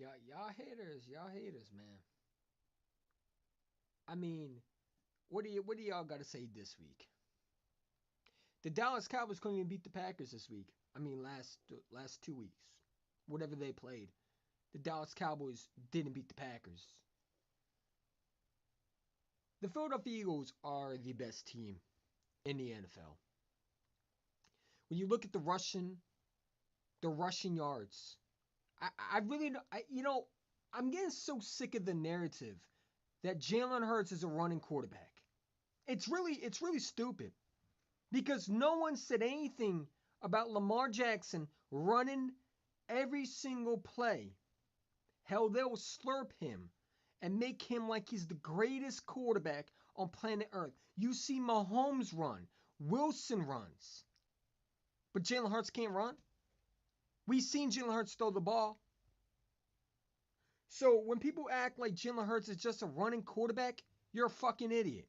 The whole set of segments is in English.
Y'all haters, man. I mean, what do y'all got to say this week? The Dallas Cowboys couldn't even beat the Packers this week. I mean, last 2 weeks, whatever they played, the Dallas Cowboys didn't beat the Packers. The Philadelphia Eagles are the best team in the NFL. When you look at the rushing yards, I really, I'm getting so sick of the narrative that Jalen Hurts is a running quarterback. It's really stupid because no one said anything about Lamar Jackson running every single play. Hell, they'll slurp him and make him like he's the greatest quarterback on planet Earth. You see Mahomes run, Wilson runs, but Jalen Hurts can't run. We've seen Jalen Hurts throw the ball. So when people act like Jalen Hurts is just a running quarterback, you're a fucking idiot.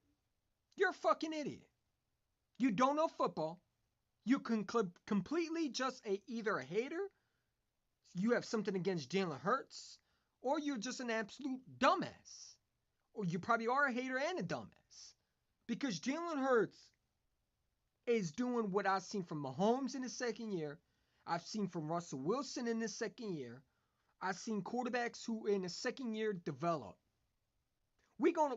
You're a fucking idiot. You don't know football. You can completely just either a hater, you have something against Jalen Hurts, or you're just an absolute dumbass. Or you probably are a hater and a dumbass. Because Jalen Hurts is doing what I've seen from Mahomes in his second year. I've seen from Russell Wilson in his second year. I've seen quarterbacks who in the second year develop. We gonna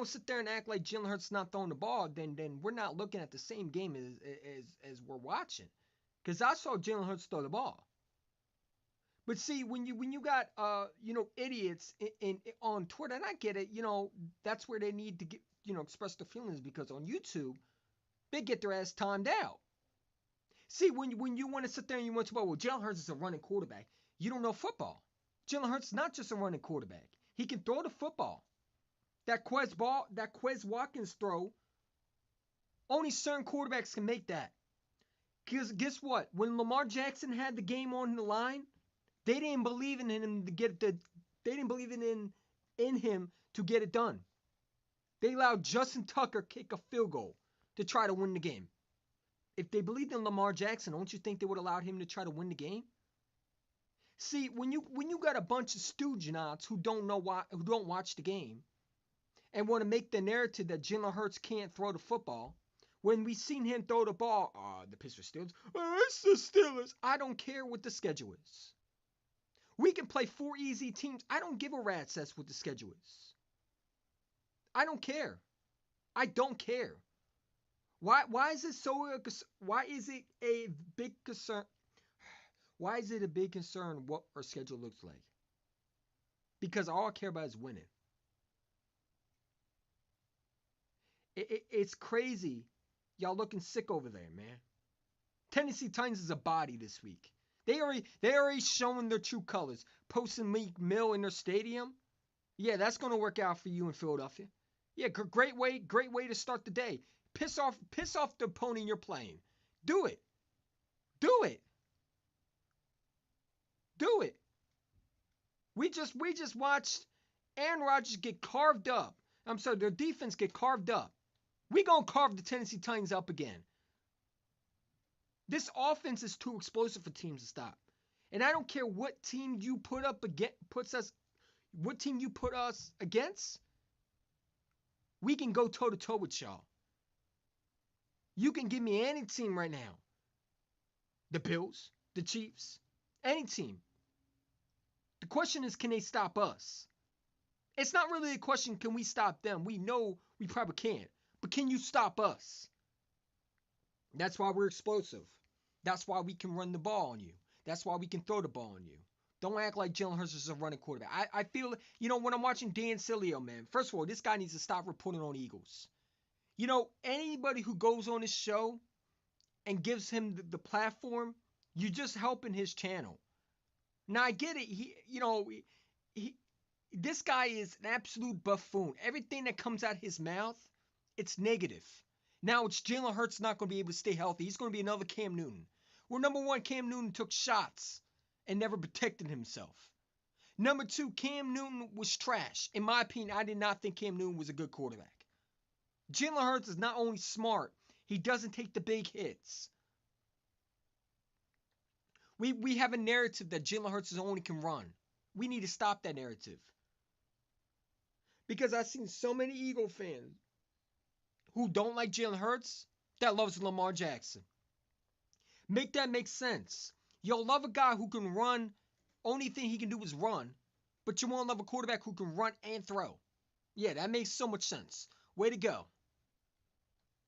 sit there and act like Jalen Hurts not throwing the ball, then we're not looking at the same game as we're watching. Because I saw Jalen Hurts throw the ball. But see, when you got idiots on Twitter, and I get it, that's where they need to get express their feelings because on YouTube they get their ass timed out. See, when you want to sit there and you want to well, Jalen Hurts is a running quarterback. You don't know football. Jalen Hurts is not just a running quarterback. He can throw the football. That Quez Watkins throw, only certain quarterbacks can make that. Because guess what? When Lamar Jackson had the game on the line, they didn't believe in him to get the. They didn't believe in him to get it done. They allowed Justin Tucker kick a field goal to try to win the game. If they believed in Lamar Jackson, don't you think they would have allowed him to try to win the game? See, when you got a bunch of stoogenauts who don't watch the game, and want to make the narrative that Jalen Hurts can't throw the football, when we seen him throw the ball, the Pittsburgh Steelers, it's the Steelers. I don't care what the schedule is. We can play 4 easy teams. I don't give a rat's ass what the schedule is. I don't care. I don't care. Why is it so? Why is it a big concern? Why is it a big concern what our schedule looks like? Because all I care about is winning. It's crazy. Y'all looking sick over there, man. Tennessee Titans is a body this week. They already showing their true colors. Posting Meek Mill in their stadium. Yeah, that's gonna work out for you in Philadelphia. Yeah, great way to start the day. Piss off the opponent you're playing. Do it. Do it. Do it. We just watched Aaron Rodgers get carved up. I'm sorry, their defense get carved up. We gonna carve the Tennessee Titans up again. This offense is too explosive for teams to stop. And I don't care what team you put us against. We can go toe to toe with y'all. You can give me any team right now. The Bills, the Chiefs, any team. The question is, can they stop us? It's not really a question, can we stop them? We know we probably can't. But can you stop us? That's why we're explosive. That's why we can run the ball on you. That's why we can throw the ball on you. Don't act like Jalen Hurts is a running quarterback. I feel, when I'm watching Dan Sileo, man, first of all, this guy needs to stop reporting on Eagles. Anybody who goes on his show and gives him the platform, you're just helping his channel. Now, I get it. This guy is an absolute buffoon. Everything that comes out his mouth, it's negative. Now it's Jalen Hurts not going to be able to stay healthy. He's going to be another Cam Newton. Well, number one, Cam Newton took shots and never protected himself. Number two, Cam Newton was trash. In my opinion, I did not think Cam Newton was a good quarterback. Jalen Hurts is not only smart, he doesn't take the big hits. We have a narrative that Jalen Hurts only can run. we need to stop that narrative. Because I've seen so many Eagle fans who don't like Jalen Hurts that loves Lamar Jackson. Make that make sense. You'll love a guy who can run. Only thing he can do is run. But you won't love a quarterback who can run and throw. Yeah, that makes so much sense. Way to go.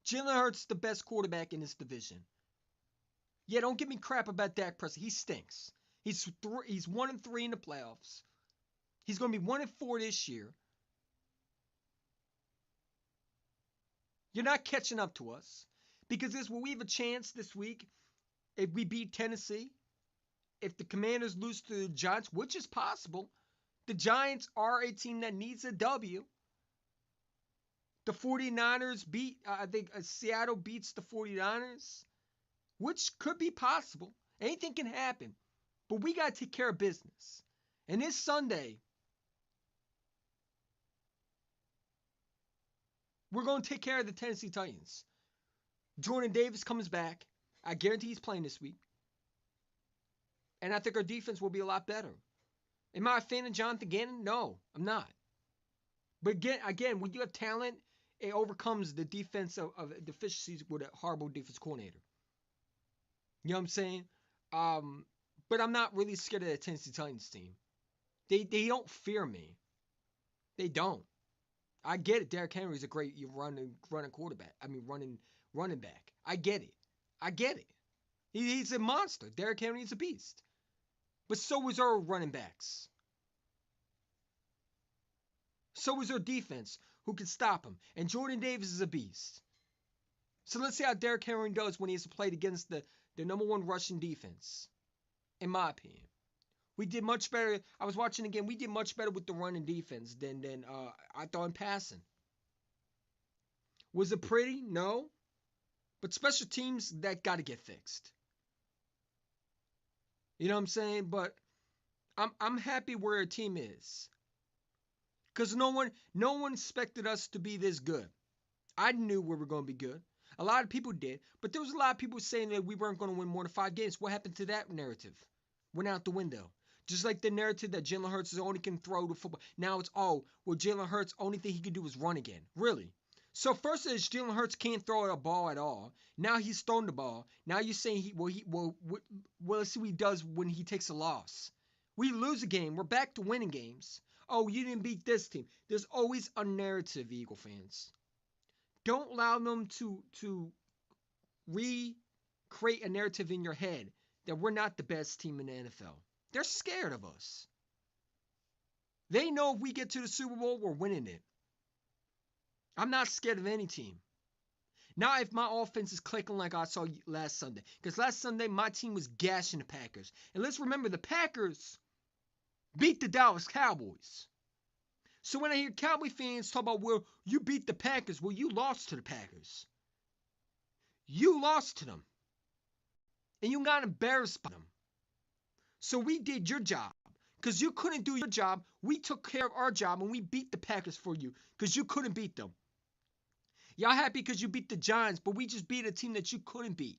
Jalen Hurts is the best quarterback in this division. Yeah, don't give me crap about Dak Prescott. He stinks. He's 1-3 in the playoffs. He's going to be 1-4 this year. You're not catching up to us. Because this will we have a chance this week if we beat Tennessee. If the Commanders lose to the Giants, which is possible. The Giants are a team that needs a W. The 49ers beat, I think Seattle beats the 49ers, which could be possible. Anything can happen. But we got to take care of business. And this Sunday, we're going to take care of the Tennessee Titans. Jordan Davis comes back. I guarantee he's playing this week. And I think our defense will be a lot better. Am I a fan of Jonathan Gannon? No, I'm not. But again, when you have talent, it overcomes the defense of deficiencies with a horrible defense coordinator. You know what I'm saying? But I'm not really scared of the Tennessee Titans team. They don't fear me. They don't. I get it. Derrick Henry is a great running quarterback. I mean, running back. I get it. He's a monster. Derrick Henry is a beast. But so is our running backs. So is our defense, who can stop him. And Jordan Davis is a beast. So let's see how Derrick Henry does when he has to play against the number one Russian defense. In my opinion. We did much better. I was watching again. We did much better with the running defense than I thought in passing. Was it pretty? No. But special teams, that got to get fixed. You know what I'm saying? But I'm happy where our team is. Because no one expected us to be this good. I knew we were going to be good. A lot of people did. But there was a lot of people saying that we weren't going to win more than 5 games. What happened to that narrative? Went out the window. Just like the narrative that Jalen Hurts only can throw the football. Now it's, Jalen Hurts, only thing he can do is run again. Really? So first it's Jalen Hurts can't throw a ball at all. Now he's thrown the ball. Now you're saying let's see what he does when he takes a loss. We lose a game. We're back to winning games. Oh, you didn't beat this team. There's always a narrative, Eagle fans. Don't allow them to recreate a narrative in your head that we're not the best team in the NFL. They're scared of us. They know if we get to the Super Bowl, we're winning it. I'm not scared of any team. Now, if my offense is clicking like I saw last Sunday. Because last Sunday, my team was gashing the Packers. And let's remember, the Packers beat the Dallas Cowboys. So when I hear Cowboy fans talk about, well, you beat the Packers. Well, you lost to the Packers. You lost to them. And you got embarrassed by them. So we did your job. Because you couldn't do your job. We took care of our job and we beat the Packers for you. Because you couldn't beat them. Y'all happy because you beat the Giants, but we just beat a team that you couldn't beat.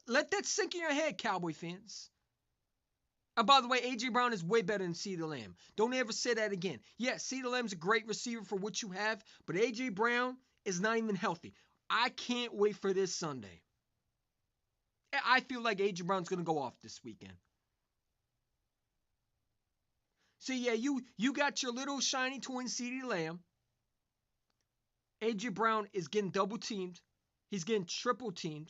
Let that sink in your head, Cowboy fans. And by the way, A.J. Brown is way better than CeeDee Lamb. Don't ever say that again. Yeah, CeeDee Lamb's a great receiver for what you have, but A.J. Brown is not even healthy. I can't wait for this Sunday. I feel like A.J. Brown's going to go off this weekend. So yeah, you got your little shiny twin CeeDee Lamb. A.J. Brown is getting double teamed. He's getting triple teamed.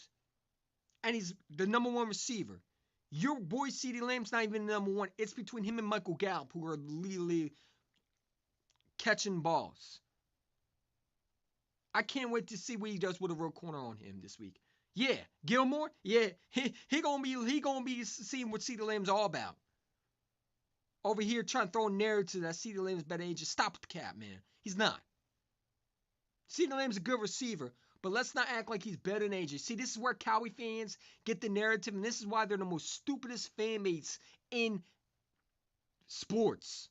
And he's the number one receiver. Your boy CeeDee Lamb's not even the number one. It's between him and Michael Gallup, who are literally catching balls. I can't wait to see what he does with a real corner on him this week. Yeah, Gilmore. Yeah, he gonna be seeing what CeeDee Lamb's all about. Over here trying to throw a narrative that CeeDee Lamb's better age. Just stop with the cap, man. He's not. CeeDee Lamb's a good receiver, but let's not act like he's better than AJ. See, this is where Cowboy fans get the narrative, and this is why they're the most stupidest fan base in sports.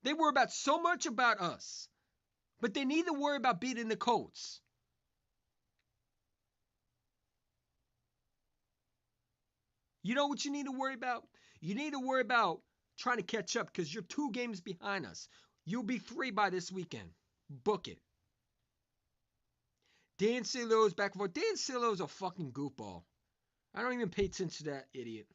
They worry about so much about us, but they need to worry about beating the Colts. You know what you need to worry about? You need to worry about trying to catch up because you're 2 games behind us. You'll be 3 by this weekend. Book it. Dan Cilo's back and forth. Dan Cilo's a fucking goofball. I don't even pay attention to that idiot.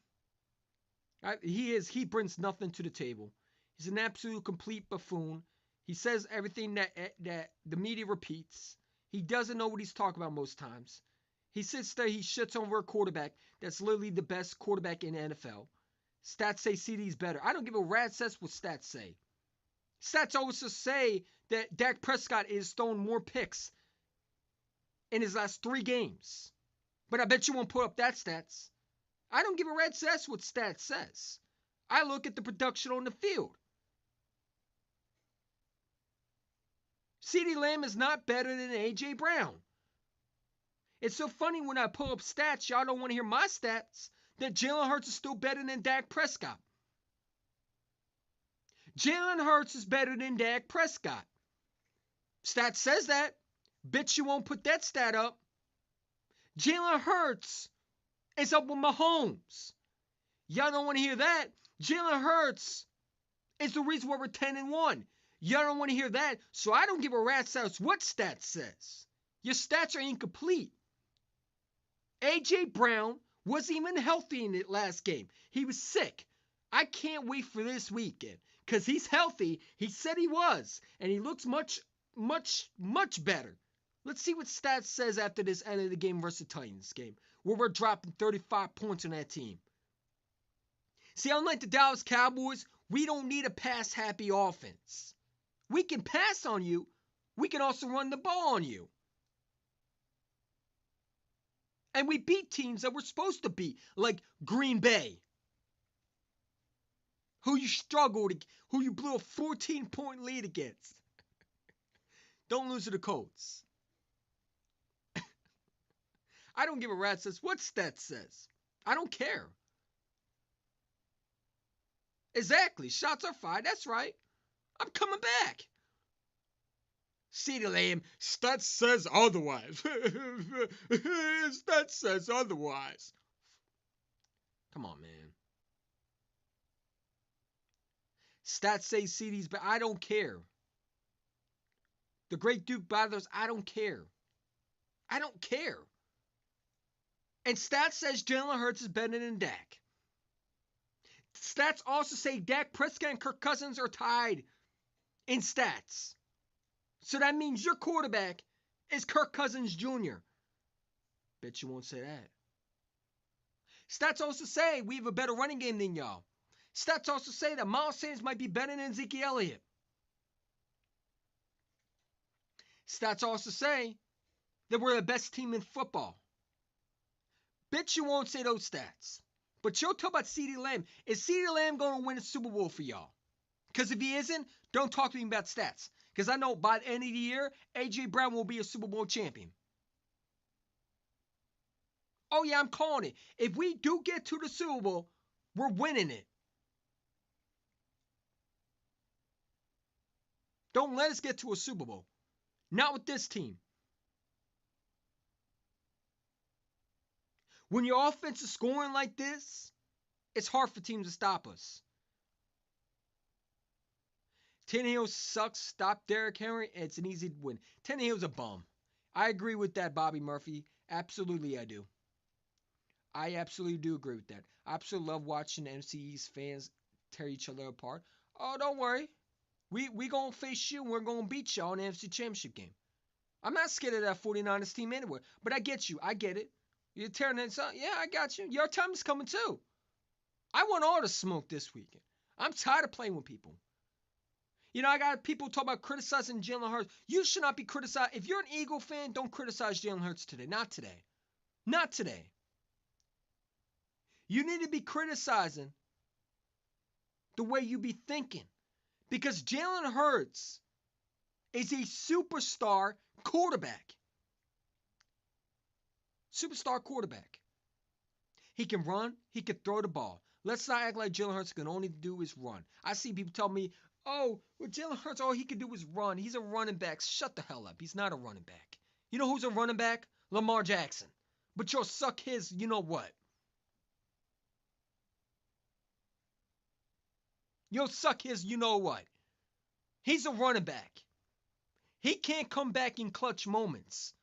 He brings nothing to the table. He's an absolute complete buffoon. He says everything that the media repeats. He doesn't know what he's talking about most times. He sits there, he shits over a quarterback that's literally the best quarterback in the NFL. Stats say CD's better. I don't give a rat's ass what stats say. Stats also say that Dak Prescott is throwing more picks in his last 3 games. But I bet you won't put up that stats. I don't give a rat's ass what stats says. I look at the production on the field. CeeDee Lamb is not better than A.J. Brown. It's so funny when I pull up stats, y'all don't want to hear my stats, that Jalen Hurts is still better than Dak Prescott. Jalen Hurts is better than Dak Prescott. Stats says that. Bet you won't put that stat up. Jalen Hurts is up with Mahomes. Y'all don't want to hear that. Jalen Hurts is the reason why we're 10-1. Y'all don't want to hear that, so I don't give a rat's ass what stats says. Your stats are incomplete. A.J. Brown wasn't even healthy in the last game. He was sick. I can't wait for this weekend because he's healthy. He said he was, and he looks much, much, much better. Let's see what stats says after this end of the game versus the Titans game, where we're dropping 35 points on that team. See, unlike the Dallas Cowboys, we don't need a pass-happy offense. We can pass on you. We can also run the ball on you. And we beat teams that we're supposed to beat, like Green Bay, who you blew a 14-point lead against. Don't lose to the Colts. I don't give a rat's ass what stat says. I don't care. Exactly. Shots are fired. That's right. I'm coming back. CeeDee Lamb, stats says otherwise. Stats says otherwise. Come on, man. Stats say CD's, but I don't care. The Great Duke Brothers, I don't care. I don't care. And stats says Jalen Hurts is better than Dak. Stats also say Dak Prescott and Kirk Cousins are tied in stats. So that means your quarterback is Kirk Cousins Jr. Bet you won't say that. Stats also say we have a better running game than y'all. Stats also say that Miles Sanders might be better than Ezekiel Elliott. Stats also say that we're the best team in football. Bet you won't say those stats. But you'll talk about CeeDee Lamb. Is CeeDee Lamb going to win a Super Bowl for y'all? Because if he isn't, don't talk to me about stats. Because I know by the end of the year, A.J. Brown will be a Super Bowl champion. Oh yeah, I'm calling it. If we do get to the Super Bowl, we're winning it. Don't let us get to a Super Bowl. Not with this team. When your offense is scoring like this, it's hard for teams to stop us. Tannehill sucks. Stop Derrick Henry. It's an easy win. Tannehill's a bum. I agree with that, Bobby Murphy. Absolutely, I do. I absolutely do agree with that. I absolutely love watching MCE's fans tear each other apart. Oh, don't worry. We going to face you and we're going to beat y'all in the NFC Championship game. I'm not scared of that 49ers team anywhere. But I get you. I get it. You're tearing it up. Yeah, I got you. Your time is coming too. I want all the smoke this weekend. I'm tired of playing with people. You know, I got people talk about criticizing Jalen Hurts. You should not be criticized. If you're an Eagle fan, don't criticize Jalen Hurts today. Not today. Not today. You need to be criticizing the way you be thinking. Because Jalen Hurts is a superstar quarterback. Superstar quarterback. He can run. He can throw the ball. Let's not act like Jalen Hurts can only do is run. I see people tell me, oh, well, Jalen Hurts, all he can do is run. He's a running back. Shut the hell up. He's not a running back. You know who's a running back? Lamar Jackson. But you'll suck his, you know what? You'll suck his you know what. He's a running back. He can't come back in clutch moments.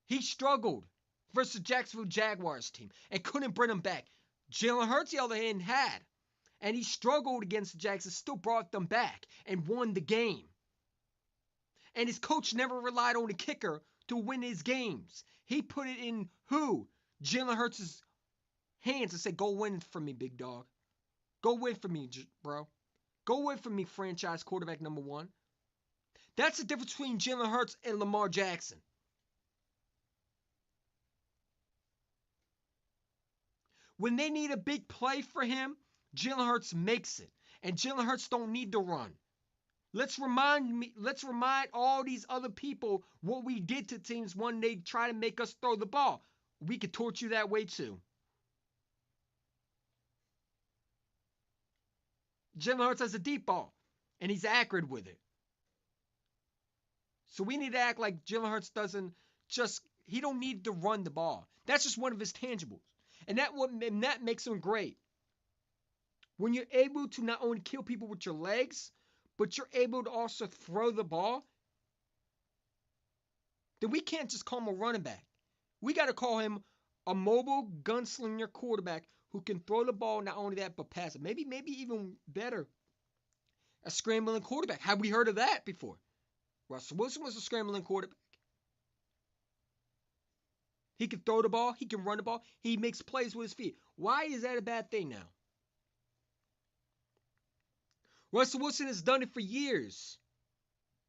He struggled versus the Jacksonville Jaguars team and couldn't bring him back. Jalen Hurts, the other hand, had. And he struggled against the Jags and still brought them back and won the game. And his coach never relied on the kicker to win his games. He put it in who? Jalen Hurts' hands and said, go win for me, big dog. Go win for me, bro. Go win for me, franchise quarterback number one. That's the difference between Jalen Hurts and Lamar Jackson. When they need a big play for him, Jalen Hurts makes it. And Jalen Hurts don't need to run. Let's remind all these other people what we did to teams when they try to make us throw the ball. We could torture you that way too. Jalen Hurts has a deep ball, and he's accurate with it. So we need to act like Jalen Hurts he don't need to run the ball. That's just one of his tangibles. And that makes him great. When you're able to not only kill people with your legs, but you're able to also throw the ball, then we can't just call him a running back. We got to call him a mobile gunslinger quarterback who can throw the ball, not only that, but pass it. Maybe even better, a scrambling quarterback. Have we heard of that before? Russell Wilson was a scrambling quarterback. He can throw the ball. He can run the ball. He makes plays with his feet. Why is that a bad thing now? Russell Wilson has done it for years.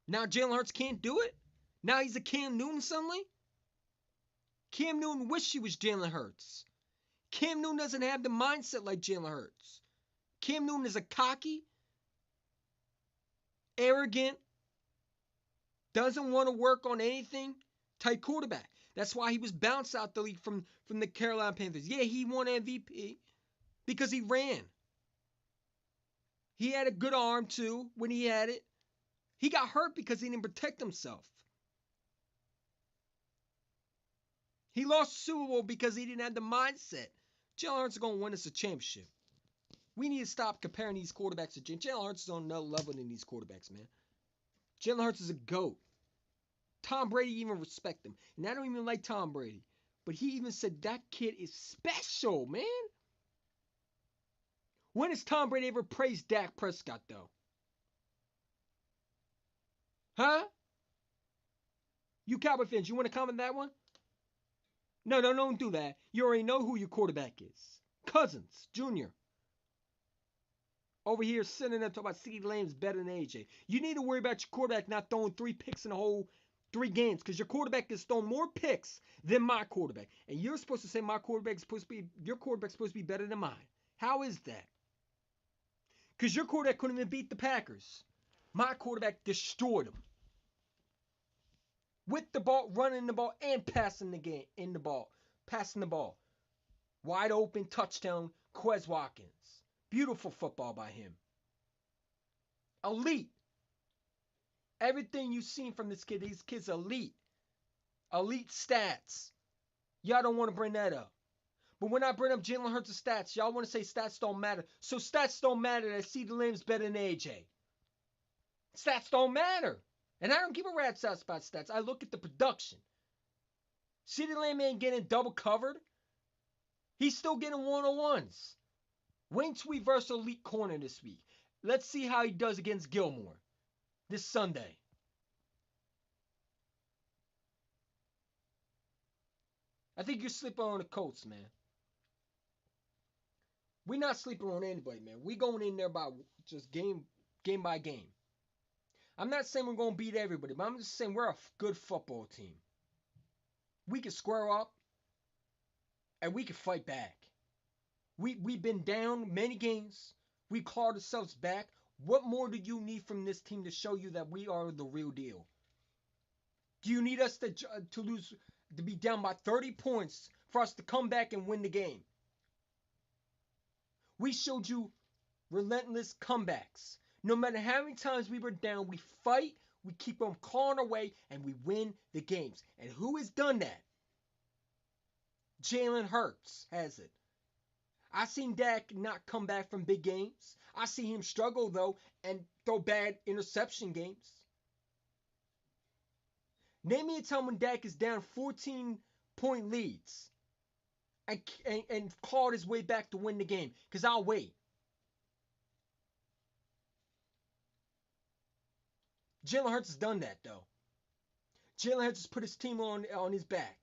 Now Jalen Hurts can't do it? Now he's a Cam Newton suddenly? Cam Newton wished he was Jalen Hurts. Cam Newton doesn't have the mindset like Jalen Hurts. Cam Newton is a cocky, arrogant, doesn't want to work on anything type quarterback. That's why he was bounced out the league from the Carolina Panthers. Yeah, he won MVP because he ran. He had a good arm too when he had it. He got hurt because he didn't protect himself. He lost the Super Bowl because he didn't have the mindset. Jalen Hurts is going to win us a championship. We need to stop comparing these quarterbacks to Jalen Hurts is on another level than these quarterbacks, man. Jalen Hurts is a GOAT. Tom Brady even respect him. And I don't even like Tom Brady. But he even said that kid is special, man. When has Tom Brady ever praised Dak Prescott, though? Huh? You Cowboy fans, you want to comment that one? No, don't do that. You already know who your quarterback is. Cousins, Jr. Over here sitting there talking about CeeDee Lamb's better than AJ. You need to worry about your quarterback not throwing 3 picks in the whole 3 games because your quarterback has thrown more picks than my quarterback. And you're supposed to say your quarterback's supposed to be better than mine. How is that? Because your quarterback couldn't even beat the Packers. My quarterback destroyed them. With the ball, running the ball, and passing the ball. Wide open touchdown, Quez Watkins. Beautiful football by him. Elite. Everything you've seen from this kid, these kids elite. Elite stats. Y'all don't want to bring that up. But when I bring up Jalen Hurts' stats, y'all want to say stats don't matter. So stats don't matter that CeeDee Lamb's better than AJ. Stats don't matter. And I don't give a rat's ass about stats. I look at the production. CeeDee Lamb ain't getting double covered. He's still getting one-on-ones. Wayne Tweet versus elite corner this week. Let's see how he does against Gilmore this Sunday. I think you're sleeping on the Colts, man. We're not sleeping on anybody, man. We going in there by just game by game. I'm not saying we're going to beat everybody, but I'm just saying we're a good football team. We can square up, and we can fight back. We've been down many games. We clawed ourselves back. What more do you need from this team to show you that we are the real deal? Do you need us to lose, to be down by 30 points for us to come back and win the game? We showed you relentless comebacks. No matter how many times we were down, we fight, we keep on clawing away, and we win the games. And who has done that? Jalen Hurts has it. I seen Dak not come back from big games. I see him struggle though and throw bad interception games. Name me a time when Dak is down 14-point leads and clawed his way back to win the game. Because I'll wait. Jalen Hurts has done that though. Jalen Hurts has put his team on his back.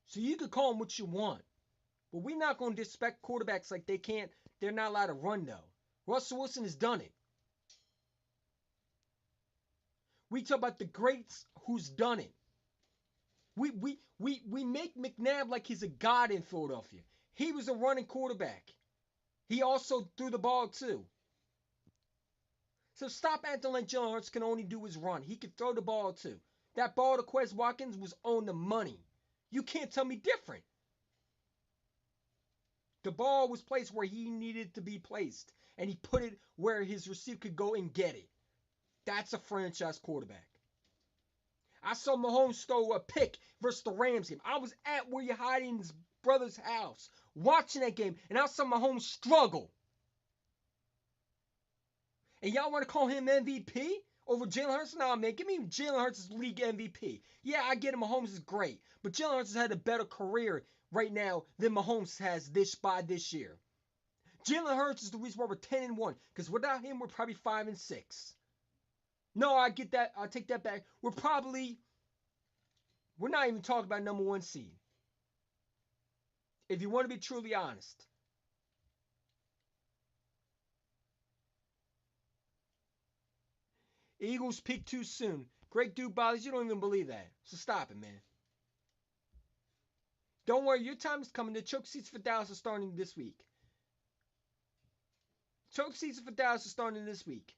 So you can call him what you want. But we're not going to disrespect quarterbacks like they're not allowed to run though. Russell Wilson has done it. We talk about the greats who's done it. We make McNabb like he's a god in Philadelphia. He was a running quarterback. He also threw the ball too. So stop acting like Jalen Hurts can only do his run. He could throw the ball too. That ball to Quez Watkins was on the money. You can't tell me different. The ball was placed where he needed to be placed, and he put it where his receiver could go and get it. That's a franchise quarterback. I saw Mahomes throw a pick versus the Rams game. I was at where you're hiding in his brother's house watching that game, and I saw Mahomes struggle. And y'all want to call him MVP over Jalen Hurts? No, man, give me Jalen Hurts' league MVP. Yeah, I get it, Mahomes is great, but Jalen Hurts has had a better career right now than Mahomes has this year. Jalen Hurts is the reason why we're 10-1, because without him, we're probably 5-6. No, I get that. I'll take that back. We're not even talking about number 1 seed. If you want to be truly honest. Eagles peak too soon. Great dude bothers. You don't even believe that. So stop it, man. Don't worry. Your time is coming. The choke seats for Dallas are starting this week. Choke seats for Dallas are starting this week.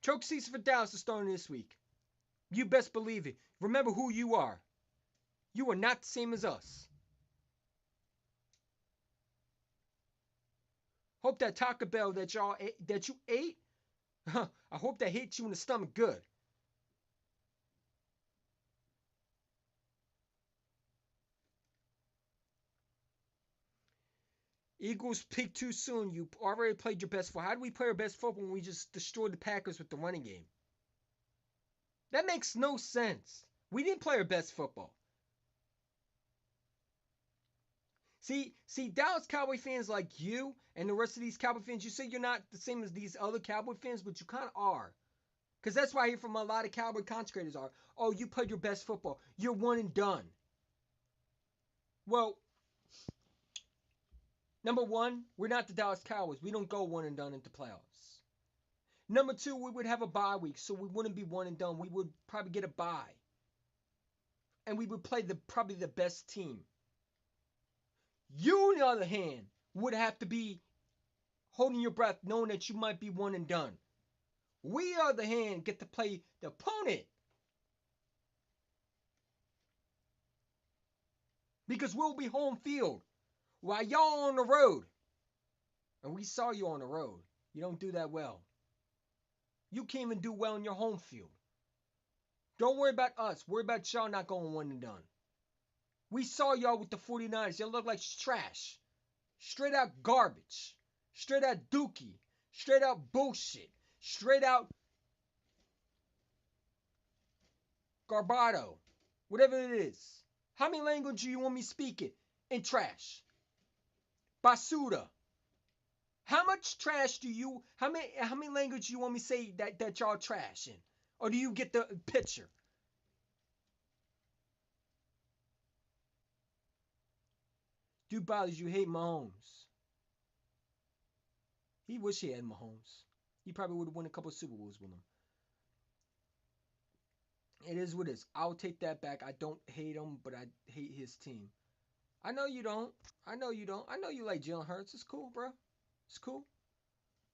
Choke seats for Dallas are starting this week. You best believe it. Remember who you are. You are not the same as us. Hope that Taco Bell that you ate, I hope that hit you in the stomach good. Eagles peak too soon. You already played your best football. How do we play our best football when we just destroyed the Packers with the running game? That makes no sense. We didn't play our best football. See, Dallas Cowboy fans like you and the rest of these Cowboy fans, you say you're not the same as these other Cowboy fans, but you kind of are. Because that's why I hear from a lot of Cowboy content creators are, oh, you played your best football. You're one and done. Well, number one, we're not the Dallas Cowboys. We don't go one and done into playoffs. Number two, we would have a bye week, so we wouldn't be one and done. We would probably get a bye. And we would play probably the best team. You, on the other hand, would have to be holding your breath knowing that you might be one and done. We, on the other hand, get to play the opponent. Because we'll be home field while y'all on the road. And we saw you on the road. You don't do that well. You can't even do well in your home field. Don't worry about us. Worry about y'all not going one and done. We saw y'all with the 49ers. Y'all look like trash. Straight out garbage. Straight out dookie. Straight out bullshit. Straight out garbado. Whatever it is. How many languages do you want me speaking in trash? Basura. How much trash do you, how many languages do you want me to say that y'all trash in? Or do you get the picture? Dude bothers you hate Mahomes. He wish he had Mahomes. He probably would have won a couple of Super Bowls with him. It is what it is. I'll take that back. I don't hate him, but I hate his team. I know you don't. I know you don't. I know you like Jalen Hurts. It's cool, bro. It's cool.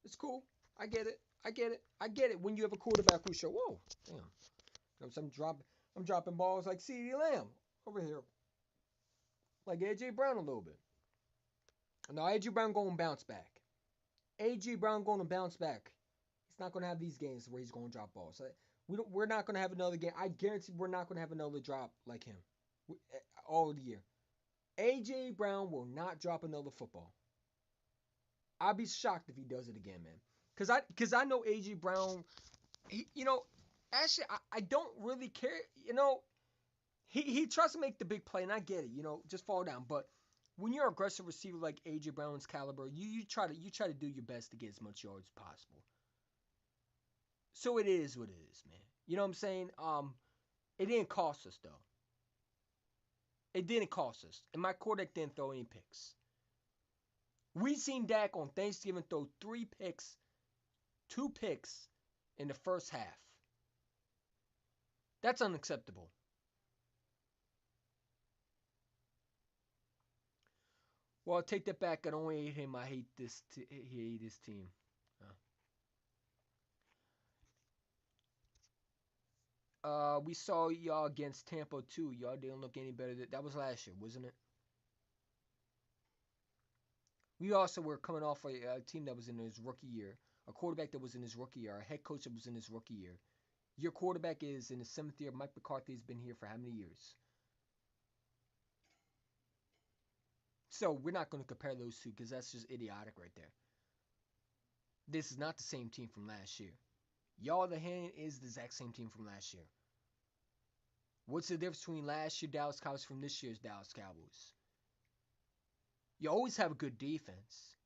It's cool. I get it. I get it. I get it. When you have a quarterback who show, whoa, damn. I'm dropping balls like CeeDee Lamb over here. Like AJ Brown a little bit. No, AJ Brown going to bounce back. AJ Brown going to bounce back. He's not going to have these games where he's going to drop balls. We're not going to have another game. I guarantee we're not going to have another drop like him all year. AJ Brown will not drop another football. I'd be shocked if he does it again, man. Cause I know AJ Brown. Actually, I don't really care. He tries to make the big play, and I get it. Just fall down. But when you're an aggressive receiver like AJ Brown's caliber, you try to do your best to get as much yards as possible. So it is what it is, man. You know what I'm saying? It didn't cost us though. It didn't cost us, and my quarterback didn't throw any picks. We seen Dak on Thanksgiving throw 2 picks in the first half. That's unacceptable. Well, I'll take that back. I don't hate him. I hate this. Hate this team. We saw y'all against Tampa too. Y'all didn't look any better. That was last year, wasn't it? We also were coming off a team that was in his rookie year, a quarterback that was in his rookie year, a head coach that was in his rookie year. Your quarterback is in his 7th year. Mike McCarthy has been here for how many years? So we're not going to compare those two because that's just idiotic right there. This is not the same team from last year. Y'all, the hand is the exact same team from last year. What's the difference between last year Dallas Cowboys from this year's Dallas Cowboys? You always have a good defense.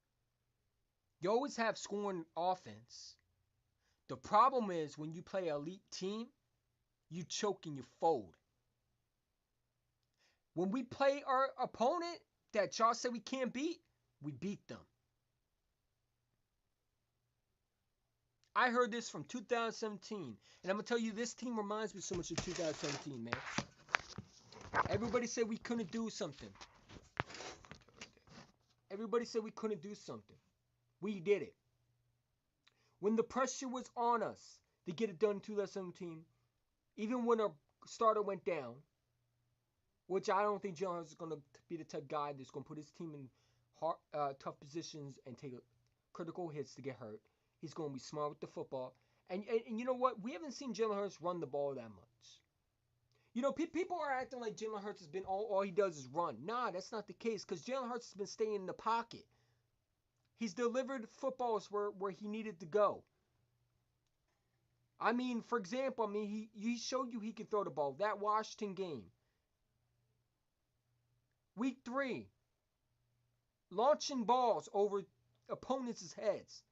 You always have scoring offense. The problem is when you play an elite team, you choke and you fold. When we play our opponent that y'all say we can't beat, we beat them. I heard this from 2017, and I'm going to tell you, this team reminds me so much of 2017, man. Everybody said we couldn't do something. Everybody said we couldn't do something. We did it. When the pressure was on us to get it done in 2017, even when our starter went down, which I don't think Jalen Hurts is going to be the type of guy that's going to put his team in tough positions and take critical hits to get hurt. He's going to be smart with the football. And you know what? We haven't seen Jalen Hurts run the ball that much. People are acting like Jalen Hurts has been all he does is run. Nah, that's not the case because Jalen Hurts has been staying in the pocket. He's delivered footballs where he needed to go. I mean, for example, he showed you he can throw the ball. That Washington game. Week 3. Launching balls over opponents' heads.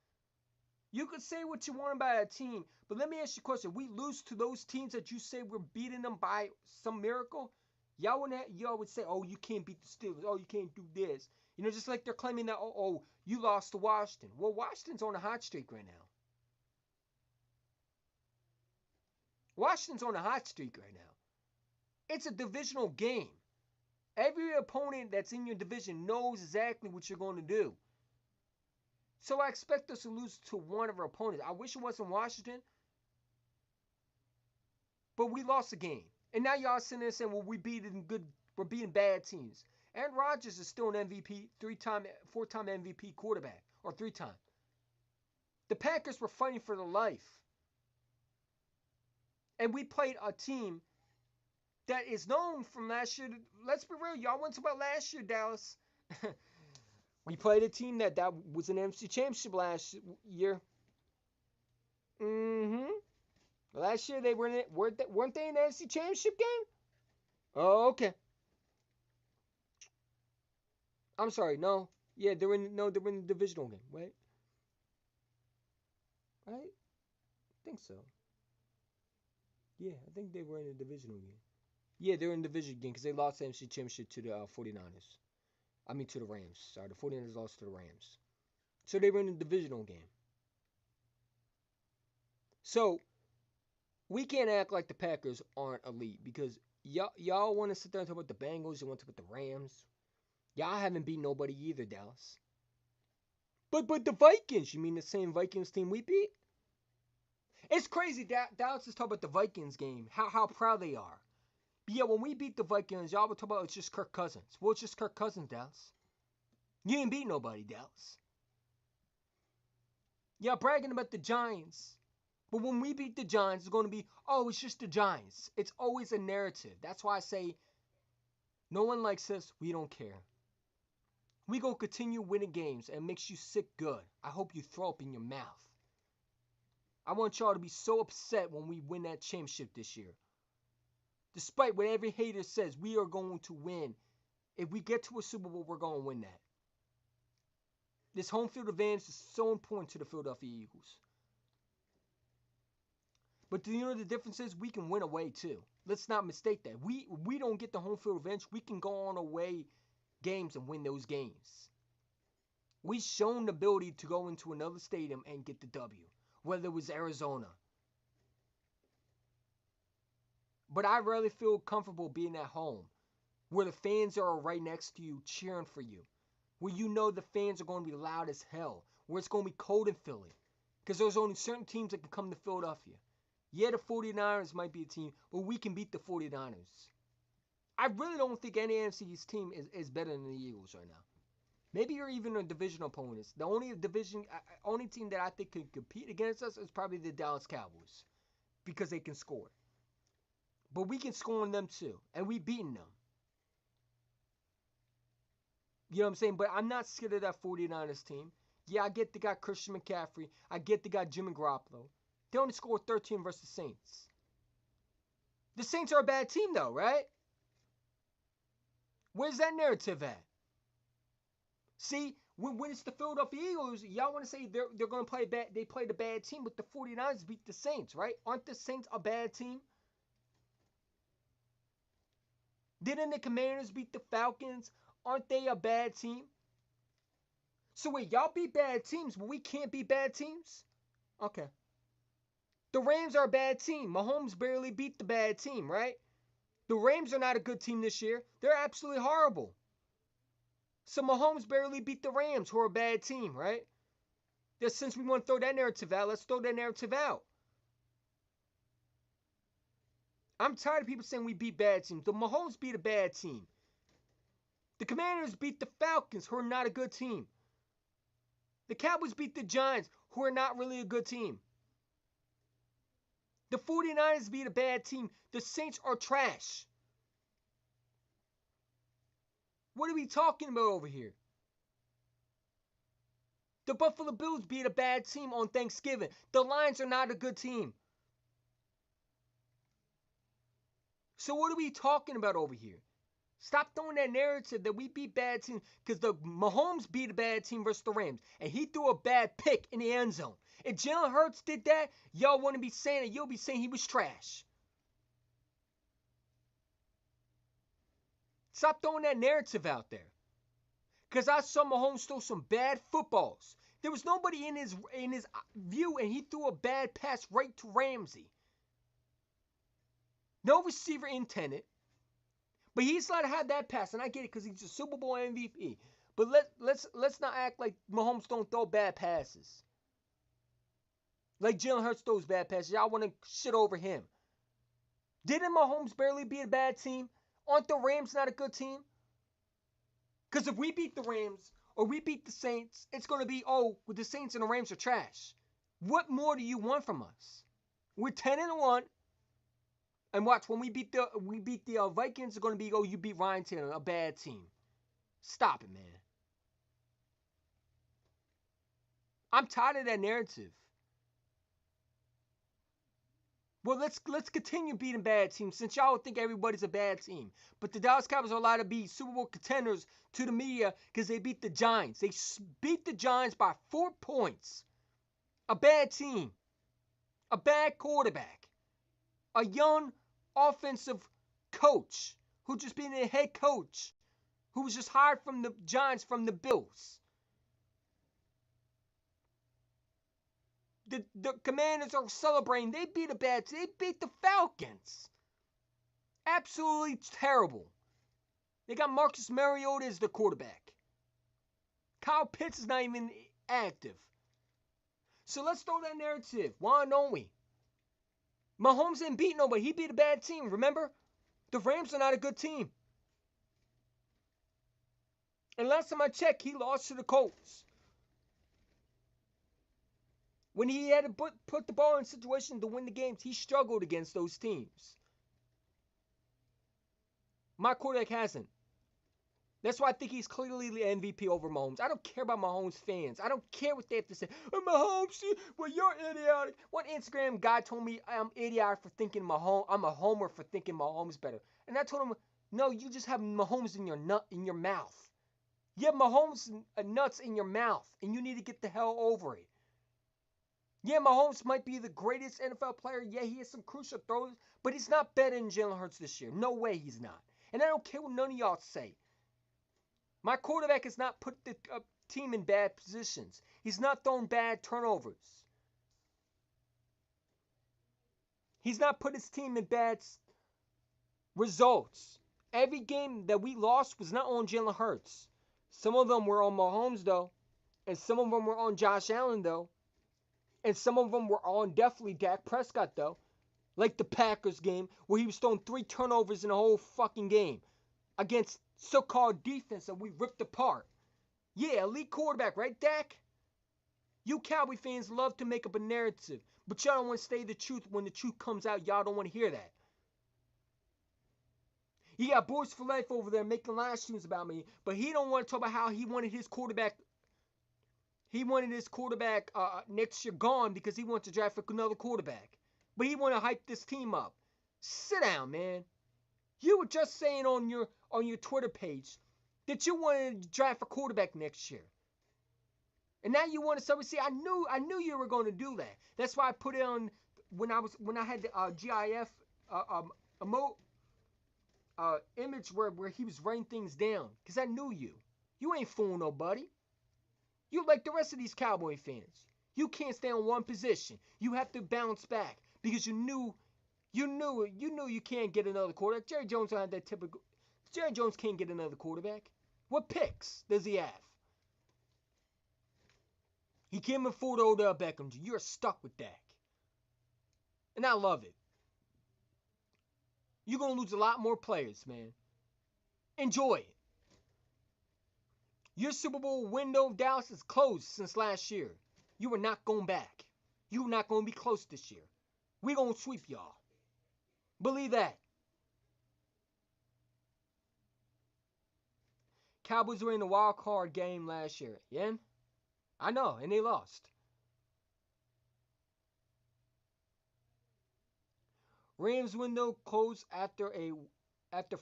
You could say what you want about a team, but let me ask you a question. We lose to those teams that you say we're beating them by some miracle? Y'all would say, oh, you can't beat the Steelers. Oh, you can't do this. Just like they're claiming that, oh, you lost to Washington. Well, Washington's on a hot streak right now. Washington's on a hot streak right now. It's a divisional game. Every opponent that's in your division knows exactly what you're going to do. So I expect us to lose to one of our opponents. I wish it wasn't Washington, but we lost the game. And now y'all sitting there saying, well, we're beating bad teams. Aaron Rodgers is still an MVP, 4-time MVP quarterback, or 3-time. The Packers were fighting for their life. And we played a team that is known from last year. Let's be real, y'all want to talk about last year, Dallas. We played a team that was an NFC Championship last year. Last year they weren't they in the NFC Championship game? Oh, okay. I'm sorry, no. Yeah, they're in the divisional game, right? Right? I think so. Yeah, I think they were in the divisional game. Yeah, they're in the division game because they lost the NFC Championship to the 49ers. To the Rams. Sorry, the 49ers lost to the Rams. So they were in the divisional game. So, we can't act like the Packers aren't elite because y'all want to sit there and talk about the Bengals, you want to talk about the Rams. Y'all haven't beat nobody either, Dallas. But the Vikings, you mean the same Vikings team we beat? It's crazy. Dallas is talking about the Vikings game, how proud they are. But yeah, when we beat the Vikings, y'all would talk about it's just Kirk Cousins. Well, it's just Kirk Cousins, Dallas. You ain't beat nobody, Dallas. Y'all bragging about the Giants. But when we beat the Giants, it's going to be, oh, it's just the Giants. It's always a narrative. That's why I say no one likes us. We don't care. We going to continue winning games and it makes you sick good. I hope you throw up in your mouth. I want y'all to be so upset when we win that championship this year. Despite what every hater says, we are going to win. If we get to a Super Bowl, we're going to win that. This home field advantage is so important to the Philadelphia Eagles. But you know the difference is we can win away too. Let's not mistake that. We don't get the home field advantage. We can go on away games and win those games. We've shown the ability to go into another stadium and get the W. Whether it was Arizona. But I rarely feel comfortable being at home. Where the fans are right next to you cheering for you. Where you know the fans are going to be loud as hell. Where it's going to be cold in Philly. Because there's only certain teams that can come to Philadelphia. Yeah, the 49ers might be a team, but we can beat the 49ers. I really don't think any NFC team is better than the Eagles right now. Maybe you're even a division opponents. The only team that I think can compete against us is probably the Dallas Cowboys. Because they can score. But we can score on them too. And we beaten them. You know what I'm saying? But I'm not scared of that 49ers team. Yeah, I get they got Christian McCaffrey. I get they got Jimmy Garoppolo. They only scored 13 versus the Saints. The Saints are a bad team though, right? Where's that narrative at? See, when it's the Philadelphia Eagles, y'all want to say they're going to play bad. They played a bad team, but the 49ers beat the Saints, right? Aren't the Saints a bad team? Didn't the Commanders beat the Falcons? Aren't they a bad team? So wait, y'all beat bad teams, but we can't beat bad teams? Okay. The Rams are a bad team. Mahomes barely beat the bad team, right? The Rams are not a good team this year. They're absolutely horrible. So Mahomes barely beat the Rams, who are a bad team, right? Just since we want to throw that narrative out, let's throw that narrative out. I'm tired of people saying we beat bad teams. The Mahomes beat a bad team. The Commanders beat the Falcons, who are not a good team. The Cowboys beat the Giants, who are not really a good team. The 49ers beat a bad team. The Saints are trash. What are we talking about over here? The Buffalo Bills beat a bad team on Thanksgiving. The Lions are not a good team. So what are we talking about over here? Stop throwing that narrative that we beat bad teams because the Mahomes beat a bad team versus the Rams and he threw a bad pick in the end zone. If Jalen Hurts did that, y'all wouldn't be saying it. You'll be saying he was trash. Stop throwing that narrative out there. Because I saw Mahomes throw some bad footballs. There was nobody in his view and he threw a bad pass right to Ramsey. No receiver intended. But he's allowed to have that pass, and I get it because he's a Super Bowl MVP. But let's not act like Mahomes don't throw bad passes. Like Jalen Hurts throws bad passes. Y'all want to shit over him. Didn't Mahomes barely beat a bad team? Aren't the Rams not a good team? Because if we beat the Rams or we beat the Saints, it's going to be, oh, the Saints and the Rams are trash. What more do you want from us? We're 10-1. And watch, when we beat the Vikings, it's going to be, oh, you beat Ryan Tannehill, a bad team. Stop it, man. I'm tired of that narrative. Well, let's continue beating bad teams since y'all think everybody's a bad team. But the Dallas Cowboys are allowed to be Super Bowl contenders to the media because they beat the Giants. They beat the Giants by 4 points. A bad team. A bad quarterback. A young offensive coach who just been a head coach who was just hired from the Giants from the Bills. The Commanders are celebrating. They beat they beat the Falcons. Absolutely terrible. They got Marcus Mariota as the quarterback. Kyle Pitts is not even active. So let's throw that narrative. Why don't we? Mahomes didn't beat nobody. He beat a bad team. Remember? The Rams are not a good team. And last time I checked, he lost to the Colts. When he had to put the ball in situations to win the games, he struggled against those teams. My quarterback hasn't. That's why I think he's clearly the MVP over Mahomes. I don't care about Mahomes fans. I don't care what they have to say. Oh, Mahomes, well, you're idiotic. One Instagram guy told me I'm idiotic for thinking Mahomes. I'm a homer for thinking Mahomes better. And I told him, no, you just have Mahomes in your mouth. You have Mahomes nuts in your mouth, and you need to get the hell over it. Yeah, Mahomes might be the greatest NFL player. Yeah, he has some crucial throws, but he's not better than Jalen Hurts this year. No way he's not. And I don't care what none of y'all say. My quarterback has not put the team in bad positions. He's not thrown bad turnovers. He's not put his team in bad results. Every game that we lost was not on Jalen Hurts. Some of them were on Mahomes, though. And some of them were on Josh Allen, though. And some of them were on definitely Dak Prescott, though. Like the Packers game, where he was throwing 3 turnovers in the whole fucking game against so-called defense that we ripped apart. Yeah, elite quarterback, right, Dak? You Cowboy fans love to make up a narrative, but y'all don't want to say the truth. When the truth comes out, y'all don't want to hear that. You got Boys for Life over there making live streams about me, but he don't want to talk about how he wanted his quarterback. He wanted his quarterback next year gone because he wanted to draft another quarterback. But he want to hype this team up. Sit down, man. You were just saying on your Twitter page that you wanted to draft a quarterback next year. And now you want to see, I knew you were going to do that. That's why I put it on when I had the GIF image where he was writing things down, because I knew you. You ain't fooling nobody. You like the rest of these Cowboy fans. You can't stay on one position. You have to bounce back because you knew you can't get another quarterback. Jerry Jones don't have that typical. Jerry Jones can't get another quarterback. What picks does he have? He can't afford Odell Beckham. You're stuck with Dak. And I love it. You're going to lose a lot more players, man. Enjoy it. Your Super Bowl window, Dallas, is closed since last year. You are not going back. You're not going to be close this year. We're going to sweep y'all. Believe that. Cowboys were in the wild card game last year. Yeah? I know, and they lost. Rams window closed after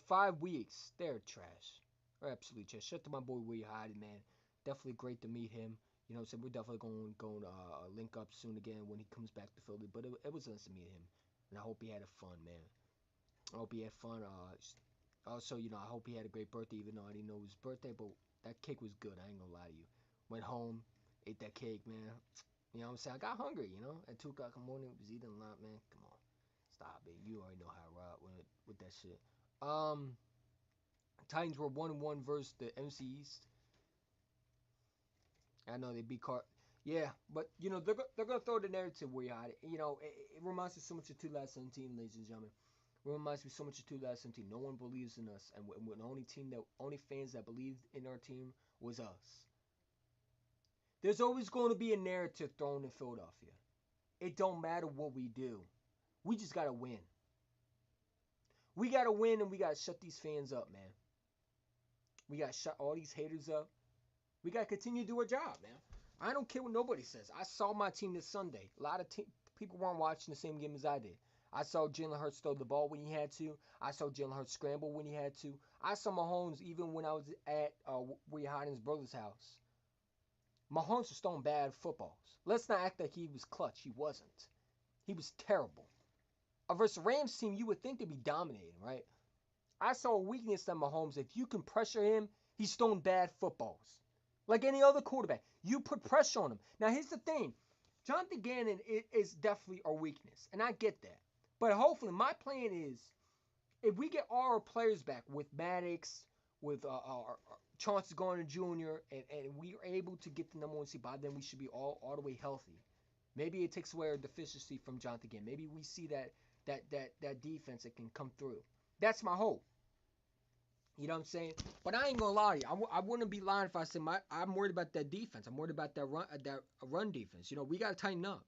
5 weeks. They're trash. They're absolutely trash. Shut to my boy Willie Hyde, man. Definitely great to meet him. You know, so we're definitely going to link up soon again when he comes back to Philly. But it was nice to meet him, and I hope he had fun, man. I hope he had fun. Also, you know, I hope he had a great birthday, even though I didn't know his birthday. But that cake was good. I ain't gonna lie to you. Went home, ate that cake, man. You know what I'm saying? I got hungry, you know. At 2 o'clock in the morning, was eating a lot, man. Come on. Stop it. You already know how I rock with that shit. Titans were 1-1 versus the MC East. I know they beat Yeah, but you know they're gonna throw the narrative where you had it. You know, it reminds me so much of 2017, ladies and gentlemen. It reminds me so much of 2017. No one believes in us, and the only fans that believed in our team was us. There's always going to be a narrative thrown in Philadelphia. It don't matter what we do. We just gotta win. We gotta win, and we gotta shut these fans up, man. We gotta shut all these haters up. We gotta continue to do our job, man. I don't care what nobody says. I saw my team this Sunday. A lot of people weren't watching the same game as I did. I saw Jalen Hurts throw the ball when he had to. I saw Jalen Hurts scramble when he had to. I saw Mahomes even when I was at Willie Hyden's brother's house. Mahomes was throwing bad footballs. Let's not act like he was clutch. He wasn't. He was terrible. Versus the Rams team, you would think they'd be dominating, right? I saw a weakness in Mahomes. If you can pressure him, he's throwing bad footballs. Like any other quarterback. You put pressure on him. Now, here's the thing. Jonathan Gannon is definitely our weakness. And I get that. But hopefully, my plan is, if we get all our players back with Maddox, with Chauncey Gardner Jr., and we are able to get the number 1 seed, by then we should be all the way healthy. Maybe it takes away our deficiency from Jonathan Gannon. Maybe we see that defense that can come through. That's my hope. You know what I'm saying? But I ain't gonna lie to you. I wouldn't be lying if I said I'm worried about that defense. I'm worried about that run defense. You know, we gotta tighten up.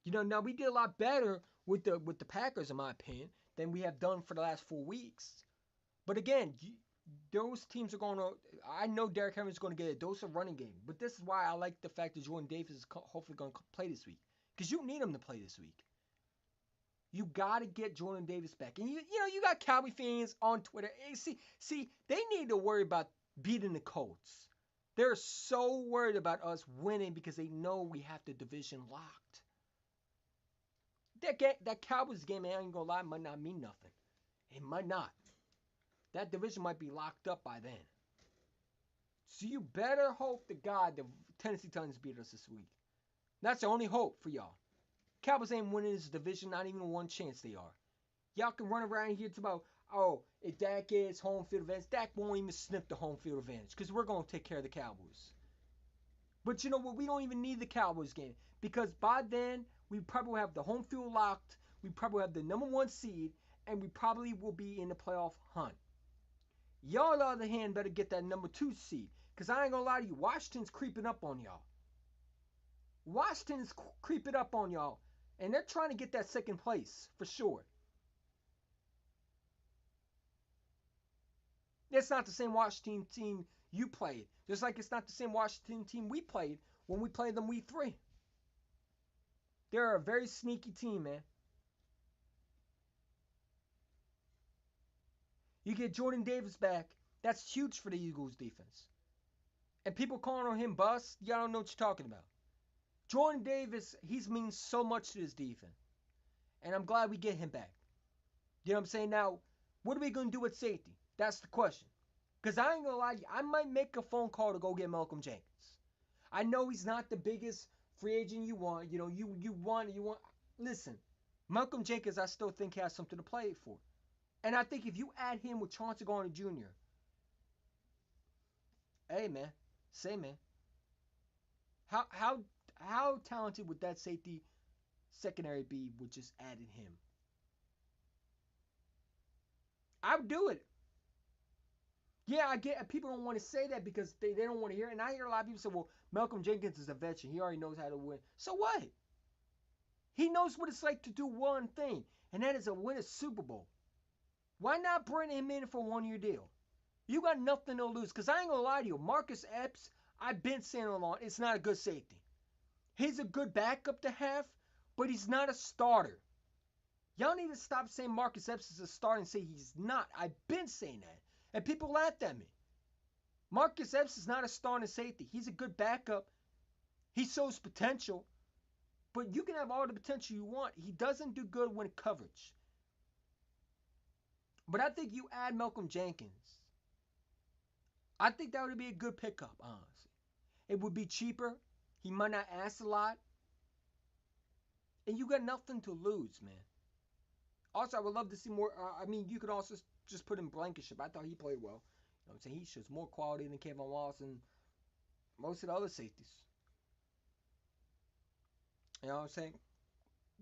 You know, now we did a lot better with the Packers, in my opinion, than we have done for the last 4 weeks. But again, those teams are going to. I know Derrick Henry's going to get a dose of running game, but this is why I like the fact that Jordan Davis is hopefully going to play this week, because you need him to play this week. You got to get Jordan Davis back, and you got Cowboy fans on Twitter. Hey, see, they need to worry about beating the Colts. They're so worried about us winning because they know we have the division locked. That Cowboys game, I ain't gonna lie, might not mean nothing. It might not. That division might be locked up by then. So you better hope to God the Tennessee Titans beat us this week. That's the only hope for y'all. Cowboys ain't winning this division, not even one chance they are. Y'all can run around here to about, oh, if Dak gets home field advantage, Dak won't even sniff the home field advantage because we're going to take care of the Cowboys. But you know what? We don't even need the Cowboys game because by then we probably have the home field locked. We probably have the number 1 seed, and we probably will be in the playoff hunt. Y'all, on the other hand, better get that number 2 seed because I ain't gonna lie to you, Washington's creeping up on y'all. Washington's creeping up on y'all, and they're trying to get that second place for sure. It's not the same Washington team you played, just like it's not the same Washington team we played when we played them week 3. They're a very sneaky team, man. You get Jordan Davis back, that's huge for the Eagles defense. And people calling on him bust, y'all don't know what you're talking about. Jordan Davis, he's means so much to this defense. And I'm glad we get him back. You know what I'm saying? Now, what are we going to do with safety? That's the question. Because I ain't going to lie to you, I might make a phone call to go get Malcolm Jenkins. I know he's not the biggest free agent you want. You know, you want. Listen, Malcolm Jenkins, I still think has something to play for. And I think if you add him with Chauncey Gardner Jr., hey man, say man, how talented would that safety secondary be with just adding him? I would do it. Yeah, I get people don't want to say that because they don't want to hear it. And I hear a lot of people say, well, Malcolm Jenkins is a veteran. He already knows how to win. So what? He knows what it's like to do one thing, and that is to win a Super Bowl. Why not bring him in for a 1-year deal? You got nothing to lose. Because I ain't going to lie to you. Marcus Epps, I've been saying along, it's not a good safety. He's a good backup to have, but he's not a starter. Y'all need to stop saying Marcus Epps is a starter and say he's not. I've been saying that. And people laughed at me. Marcus Epps is not a starting safety. He's a good backup. He shows potential. But you can have all the potential you want. He doesn't do good when coverage. But I think you add Malcolm Jenkins. I think that would be a good pickup, honestly. It would be cheaper. He might not ask a lot. And you got nothing to lose, man. Also, I would love to see more. You could also just put in Blankenship. I thought he played well. You know what I'm saying? He shows more quality than Kevin Wallace and most of the other safeties. You know what I'm saying?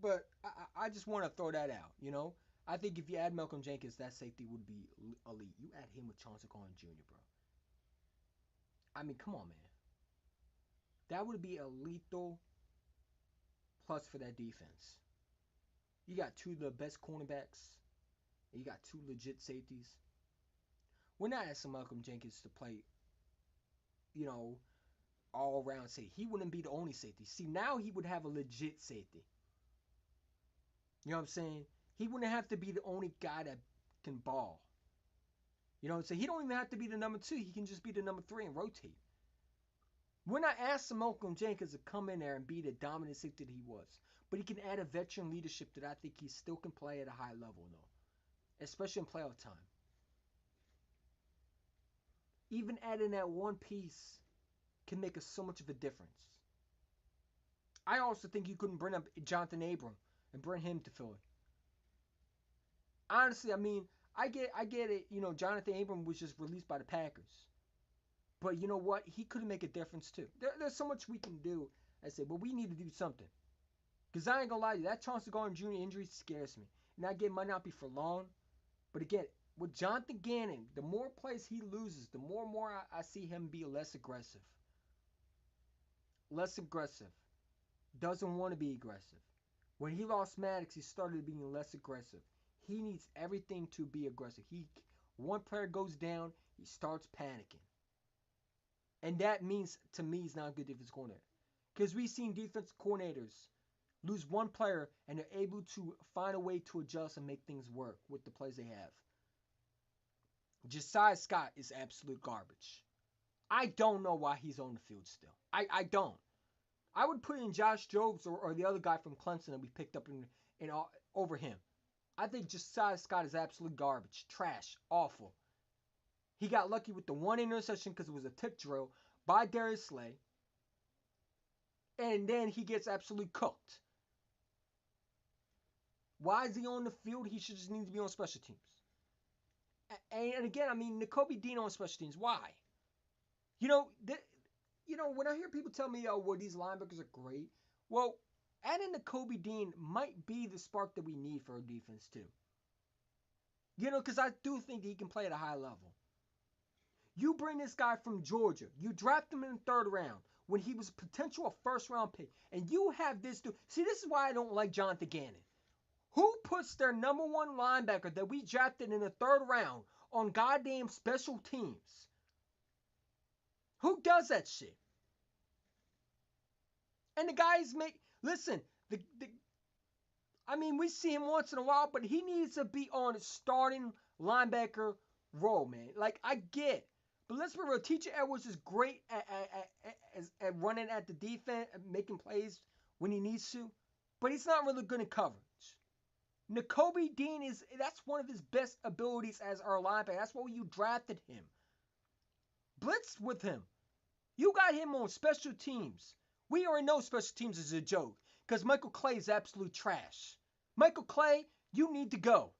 But I just want to throw that out, you know? I think if you add Malcolm Jenkins, that safety would be elite. You add him with Chauncey Gardner Jr., bro. I mean, come on, man. That would be a lethal plus for that defense. You got 2 of the best cornerbacks. And you got 2 legit safeties. We're not asking Malcolm Jenkins to play, you know, all around safety. He wouldn't be the only safety. See, now he would have a legit safety. You know what I'm saying? He wouldn't have to be the only guy that can ball. You know what I'm saying? He don't even have to be the number 2. He can just be the number 3 and rotate. We're not asking Malcolm Jenkins to come in there and be the dominant safety that he was. But he can add a veteran leadership that I think he still can play at a high level, though. Especially in playoff time. Even adding that one piece can make so much of a difference. I also think you couldn't bring up Jonathan Abram and bring him to Philly. Honestly, I get it. You know, Jonathan Abram was just released by the Packers. But you know what? He could make a difference too. There's so much we can do. I said, but we need to do something. Because I ain't going to lie to you, that Chauncey Gardner Jr. injury scares me. And that game might not be for long. But again, with Jonathan Gannon, the more plays he loses, the more and more I see him be less aggressive. Less aggressive. Doesn't want to be aggressive. When he lost Maddox, he started being less aggressive. He needs everything to be aggressive. One player goes down, he starts panicking. And that means, to me, he's not a good defense coordinator. Because we've seen defense coordinators lose one player and they're able to find a way to adjust and make things work with the plays they have. Josiah Scott is absolute garbage. I don't know why he's on the field still. I don't. I would put in Josh Jobs or the other guy from Clemson that we picked up in over him. I think Josiah Scott is absolute garbage. Trash. Awful. He got lucky with the one interception because it was a tip drill by Darius Slay. And then he gets absolutely cooked. Why is he on the field? He should just need to be on special teams. And again, I mean, Nakobe Dean on special teams. Why? When I hear people tell me, oh, well, these linebackers are great. Well, adding Nakobe Dean might be the spark that we need for our defense, too. Because I do think he can play at a high level. You bring this guy from Georgia. You draft him in the third round when he was potential a first-round pick. And you have this dude. See, this is why I don't like Jonathan Gannon. Who puts their number one linebacker that we drafted in the third round on goddamn special teams? Who does that shit? And the guys listen, we see him once in a while, but he needs to be on a starting linebacker role, man. Like, I get. But let's be real, TJ Edwards is great at running at the defense, making plays when he needs to, but he's not really good in coverage. Nakobe Dean that's one of his best abilities as our linebacker. That's why you drafted him. Blitz with him. You got him on special teams. We already know special teams is a joke because Michael Clay is absolute trash. Michael Clay, you need to go.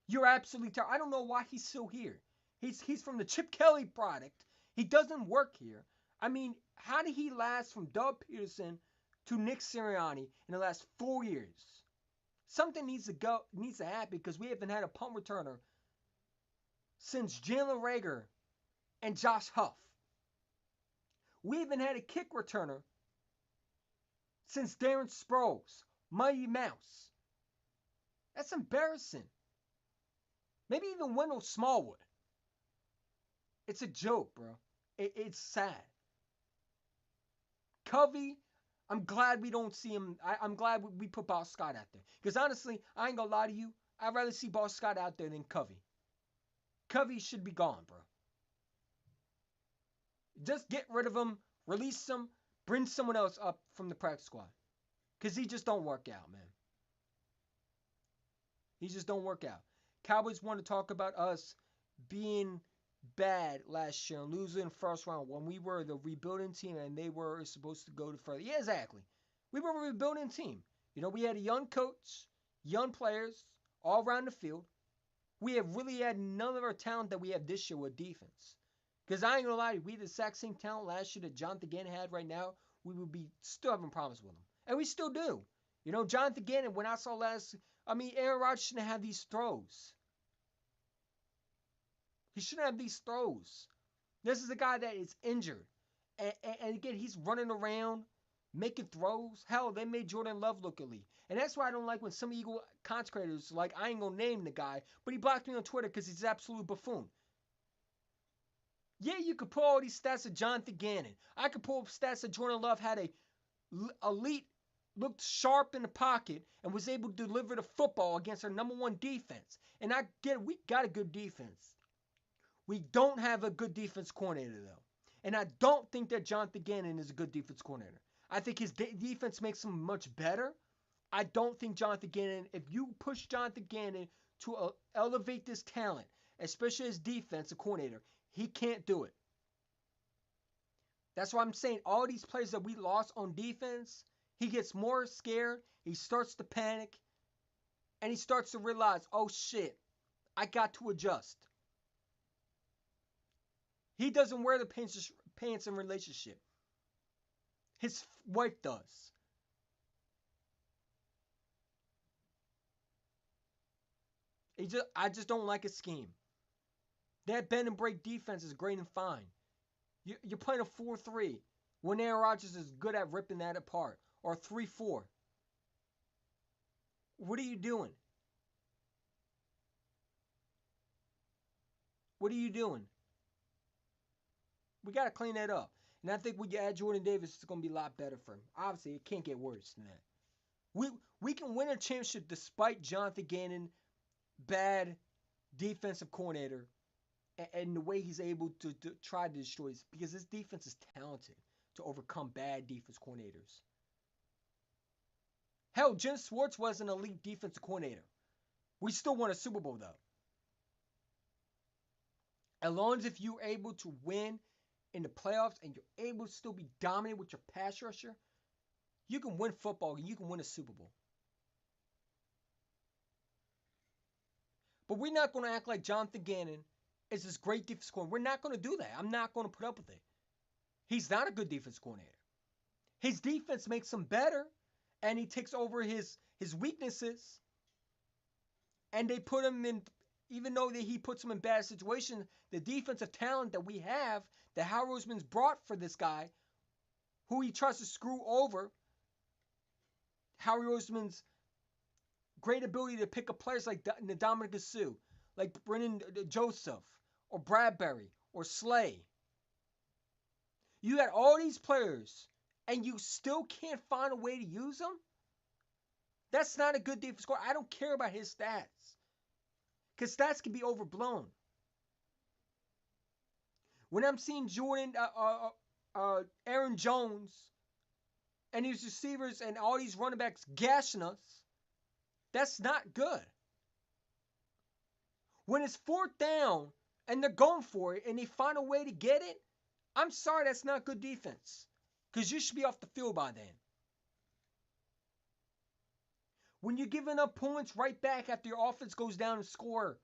You're absolutely terrible. I don't know why he's still here. He's from the Chip Kelly product. He doesn't work here. How did he last from Doug Peterson to Nick Sirianni in the last 4 years? Something needs to happen because we haven't had a punt returner since Jalen Reagor and Josh Huff. We haven't had a kick returner since Darren Sproles, Mighty Mouse. That's embarrassing. Maybe even Wendell Smallwood. It's a joke, bro. It's sad. Covey, I'm glad we don't see him. I'm glad we put Boss Scott out there. Because honestly, I ain't gonna lie to you. I'd rather see Boss Scott out there than Covey. Covey should be gone, bro. Just get rid of him, release him, bring someone else up from the practice squad. Because he just don't work out, man. He just don't work out. Cowboys want to talk about us being bad last year and losing first round when we were the rebuilding team and they were supposed to go to further. Yeah, exactly. We were a rebuilding team. We had a young coach, young players all around the field. We have really had none of our talent that we have this year with defense. Because I ain't gonna lie to you, we had the exact same talent last year that Jonathan Gannon had right now. We would be still having problems with him. And we still do. Jonathan Gannon, when I saw Aaron Rodgers shouldn't have these throws. He shouldn't have these throws. This is a guy that is injured. And again, he's running around, making throws. Hell, they made Jordan Love look elite. And that's why I don't like when some Eagle content creators, like, I ain't gonna name the guy, but he blocked me on Twitter because he's an absolute buffoon. Yeah, you could pull all these stats of Jonathan Gannon. I could pull up stats that Jordan Love had a elite, looked sharp in the pocket, and was able to deliver the football against our number one defense. And I get it, we got a good defense. We don't have a good defense coordinator, though. And I don't think that Jonathan Gannon is a good defense coordinator. I think his defense makes him much better. I don't think Jonathan Gannon, if you push Jonathan Gannon to elevate this talent, especially as defensive coordinator, he can't do it. That's why I'm saying all these players that we lost on defense, he gets more scared, he starts to panic, and he starts to realize, oh shit, I got to adjust. He doesn't wear the pants in relationship. His wife does. I just don't like his scheme. That bend and break defense is great and fine. You're playing a 4-3 when Aaron Rodgers is good at ripping that apart, or 3-4. What are you doing? What are you doing? We got to clean that up. And I think when you add Jordan Davis, it's going to be a lot better for him. Obviously, it can't get worse than that. We can win a championship despite Jonathan Gannon, bad defensive coordinator, and the way he's able to try to destroy this, because this defense is talented to overcome bad defense coordinators. Hell, Jim Schwartz was an elite defensive coordinator. We still won a Super Bowl, though. As long as if you're able to win in the playoffs and you're able to still be dominant with your pass rusher, you can win football and you can win a Super Bowl. But we're not going to act like Jonathan Gannon is this great defense coordinator. We're not going to do that. I'm not going to put up with it. He's not a good defense coordinator. His defense makes him better, and he takes over his weaknesses, and they put him in, even though he puts him in bad situations, the defensive talent that we have, that Howard Roseman's brought for this guy, who he tries to screw over, Howie Roseman's great ability to pick up players like Ndamukong Suh, like Brennan Joseph, or Bradbury, or Slay. You got all these players, and you still can't find a way to use them? That's not a good defense score. I don't care about his stats, because stats can be overblown. When I'm seeing Aaron Jones, and these receivers and all these running backs gashing us, that's not good. When it's fourth down and they're going for it and they find a way to get it, I'm sorry, that's not good defense. Because you should be off the field by then. When you're giving up points right back after your offense goes down and score,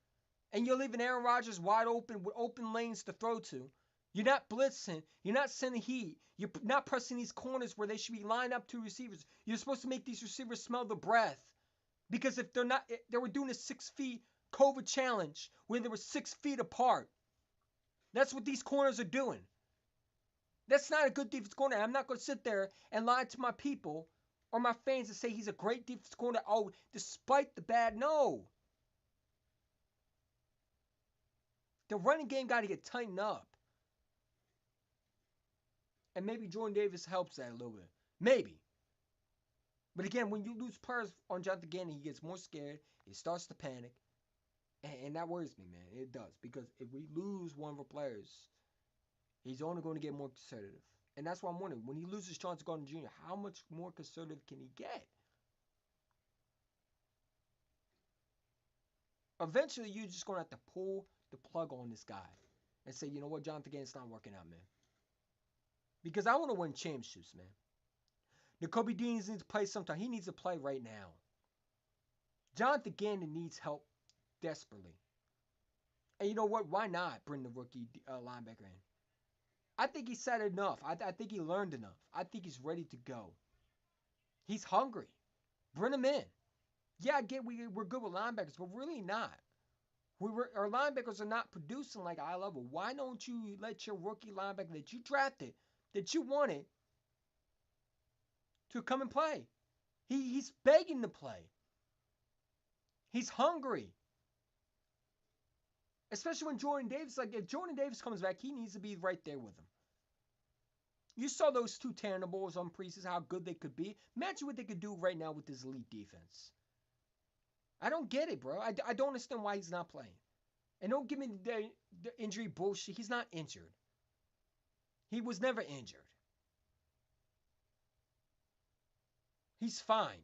and you're leaving Aaron Rodgers wide open with open lanes to throw to, you're not blitzing, you're not sending heat, you're not pressing these corners where they should be lined up to receivers. You're supposed to make these receivers smell the breath. Because if they're not, they were doing a 6 feet COVID challenge when they were 6 feet apart. That's what these corners are doing. That's not a good defense corner. I'm not going to sit there and lie to my people or my fans and say he's a great defense corner. Oh, despite the bad, no. The running game got to get tightened up. And maybe Jordan Davis helps that a little bit. Maybe. But again, when you lose players on Jonathan Gannon, he gets more scared. He starts to panic. And that worries me, man. It does. Because if we lose one of our players, he's only going to get more conservative. And that's why I'm wondering, when he loses Chauncey Gardner Jr., how much more conservative can he get? Eventually, you're just going to have to pull the plug on this guy and say, you know what, Jonathan Gannon's not working out, man. Because I want to win championships, man. Nakobe Dean needs to play sometime. He needs to play right now. Jonathan Gannon needs help desperately. And you know what? Why not bring the rookie linebacker in? I think he said enough. I think he learned enough. I think he's ready to go. He's hungry. Bring him in. Yeah, I get we're good with linebackers, but really not. Our linebackers are not producing like eye level. Why don't you let your rookie linebacker that you drafted, that you wanted, to come and play? He's begging to play. He's hungry. Especially when Jordan Davis, like if Jordan Davis comes back, he needs to be right there with him. You saw those two Tannables on preseason, how good they could be. Imagine what they could do right now with this elite defense. I don't get it, bro. I don't understand why he's not playing. And don't give me the injury bullshit. He's not injured. He was never injured. He's fine.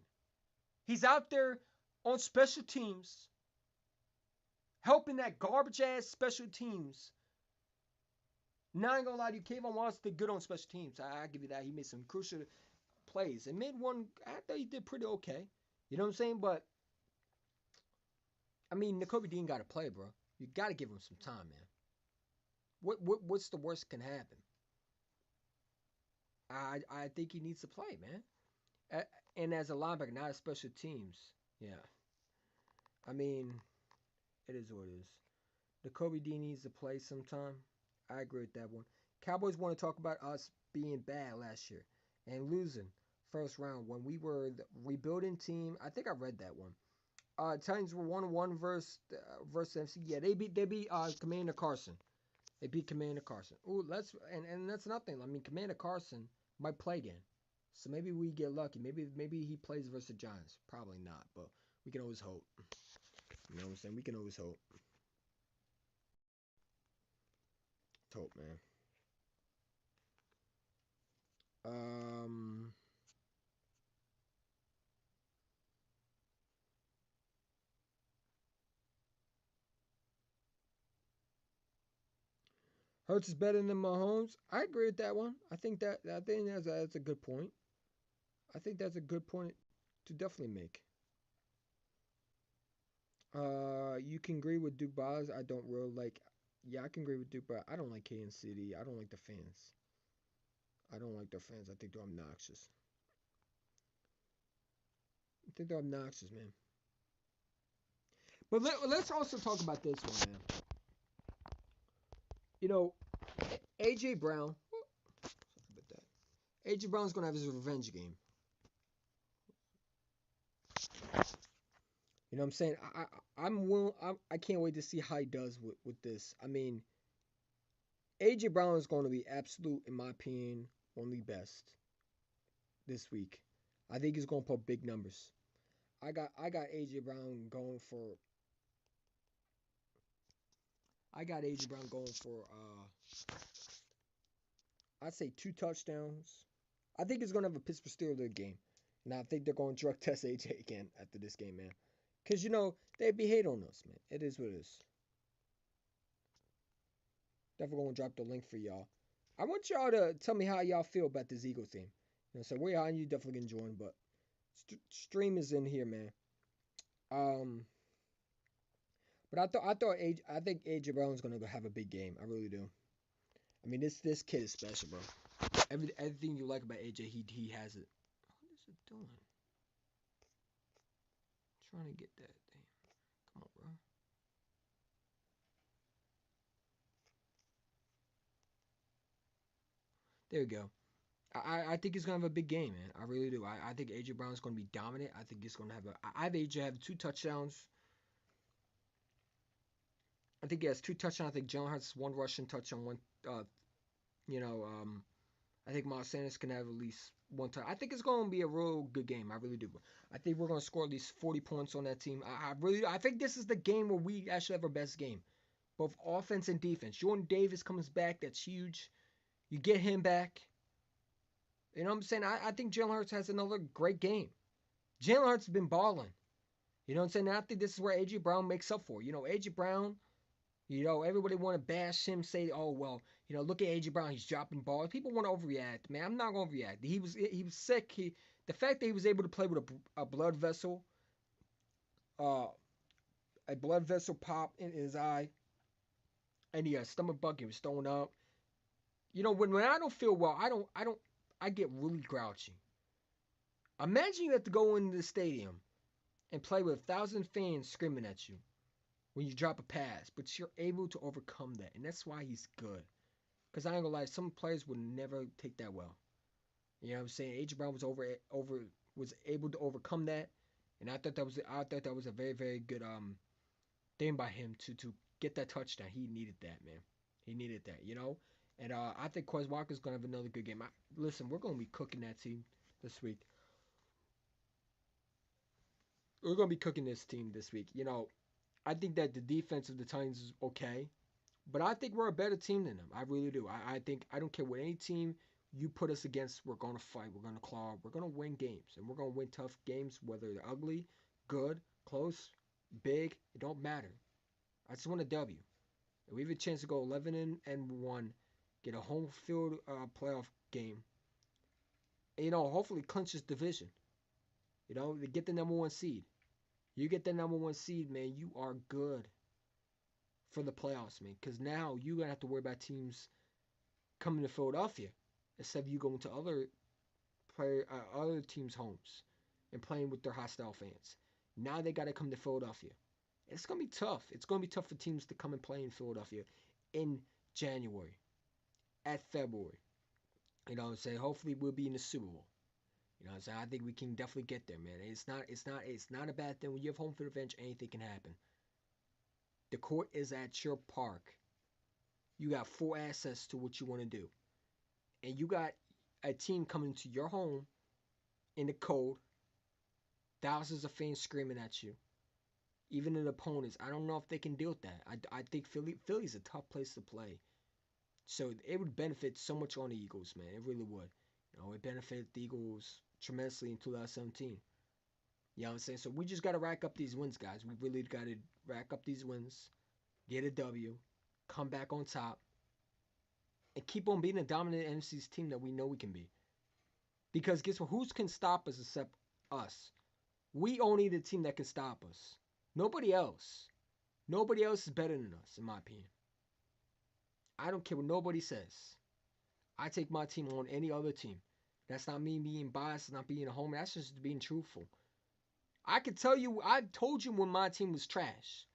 He's out there on special teams, helping that garbage-ass special teams. Not gonna lie to you, Kayvon Wallace did good on special teams. I give you that. He made some crucial plays. And made one, I thought he did pretty okay. You know what I'm saying? But, I mean, Nakobe Dean got to play, bro. You got to give him some time, man. What's the worst that can happen? I think he needs to play, man. And as a linebacker, not as special teams. Yeah. I mean, it is what it is. The Kobe D needs to play sometime. I agree with that one. Cowboys want to talk about us being bad last year and losing first round when we were the rebuilding team. I think I read that one. Titans were 1-1 versus MC. Yeah, they beat Commander Carson. They beat Commander Carson. Ooh, and that's nothing. I mean, Commander Carson might play again, so maybe we get lucky. Maybe he plays versus the Giants. Probably not, but we can always hope. You know what I'm saying? We can always hope. Hope, man. Um, Hurts is better than Mahomes. I agree with that one. I think that's a good point. I think that's a good point to definitely make. You can agree with Duke Baz. I don't really like. Yeah, I can agree with Duke, but I don't like Kansas City. I don't like the fans. I don't like their fans. I think they're obnoxious. I think they're obnoxious, man. But let's also talk about this one, man. You know, AJ Brown. AJ Brown's gonna have his revenge game. You know what I'm saying? I can't wait to see how he does with this. I mean, AJ Brown is going to be absolute, in my opinion, one of the best this week. I think he's going to put big numbers. I got AJ Brown going for. I got AJ Brown going for. I'd say 2 touchdowns. I think he's going to have a Pittsburgh Steelers game, and I think they're going to drug test AJ again after this game, man. Cause they be hate on us, man. It is what it is. Definitely gonna drop the link for y'all. I want y'all to tell me how y'all feel about this Eagle thing. So we're on you definitely can join, but stream is in here, man. Um, but I think AJ Brown's gonna have a big game. I really do. I mean, this kid is special, bro. Everything you like about AJ, he has it. What is it doing? Trying to get that thing. Come on, bro. There we go. I think he's gonna have a big game, man. I really do. I think AJ Brown's gonna be dominant. I think he's gonna have I have AJ have 2 touchdowns. I think he has 2 touchdowns. I think Jalen Hurts 1 rushing touchdown, one. You know, I think Miles Sanders can have at least 1 touch. I think it's gonna be a real good game. I really do. I think we're gonna score at least 40 points on that team. I think this is the game where we actually have our best game, both offense and defense. Jordan Davis comes back. That's huge. You get him back. You know what I'm saying? I think Jalen Hurts has another great game. Jalen Hurts has been balling. You know what I'm saying? And I think this is where A.J. Brown makes up for. A.J. Brown, everybody want to bash him, say, oh, well, look at A.J. Brown. He's dropping balls. People want to overreact. Man, I'm not going to overreact. He was sick. The fact that he was able to play with a blood vessel, uh, a blood vessel pop in his eye, and he had a stomach bug. He was throwing up. When I don't feel well, I get really grouchy. Imagine you have to go into the stadium and play with 1,000 fans screaming at you when you drop a pass, but you're able to overcome that, and that's why he's good. Because I ain't gonna lie, some players would never take that well. You know what I'm saying? AJ Brown was able to overcome that, and I thought that was a very very good thing by him to get that touchdown. He needed that, man. He needed that. And I think Quez Walker's gonna have another good game. Listen, we're gonna be cooking that team this week. We're gonna be cooking this team this week. I think that the defense of the Titans is okay, but I think we're a better team than them. I really do. I think I don't care what any team you put us against, we're gonna fight. We're gonna claw. We're gonna win games, and we're gonna win tough games, whether they're ugly, good, close, big. It don't matter. I just want a W. And we have a chance to go 11-1, get a home field playoff game. And, hopefully clinch this division. To get the number one seed. You get the number one seed, man, you are good for the playoffs, man. Because now you're going to have to worry about teams coming to Philadelphia instead of you going to other teams' homes and playing with their hostile fans. Now they got to come to Philadelphia. It's gonna be tough. It's gonna be tough for teams to come and play in Philadelphia in January, at February. You know what I'm saying? Hopefully we'll be in the Super Bowl. You know what I'm saying? I think we can definitely get there, man. It's not a bad thing. When you have home field advantage, anything can happen. The court is at your park. You got full access to what you want to do. And you got a team coming to your home in the cold, thousands of fans screaming at you. Even the opponents, I don't know if they can deal with that. I think Philly's a tough place to play. So it would benefit so much on the Eagles, man. It really would. It benefited the Eagles tremendously in 2017. You know what I'm saying? So we just got to rack up these wins, guys. We really got to rack up these wins, get a W, come back on top, and keep on being a dominant NFC's team that we know we can be. Because guess what? Who can stop us except us? We only the team that can stop us. Nobody else. Nobody else is better than us, in my opinion. I don't care what nobody says. I take my team on any other team. That's not me being biased, not being a homer. That's just being truthful. I could tell you, I told you when my team was trash.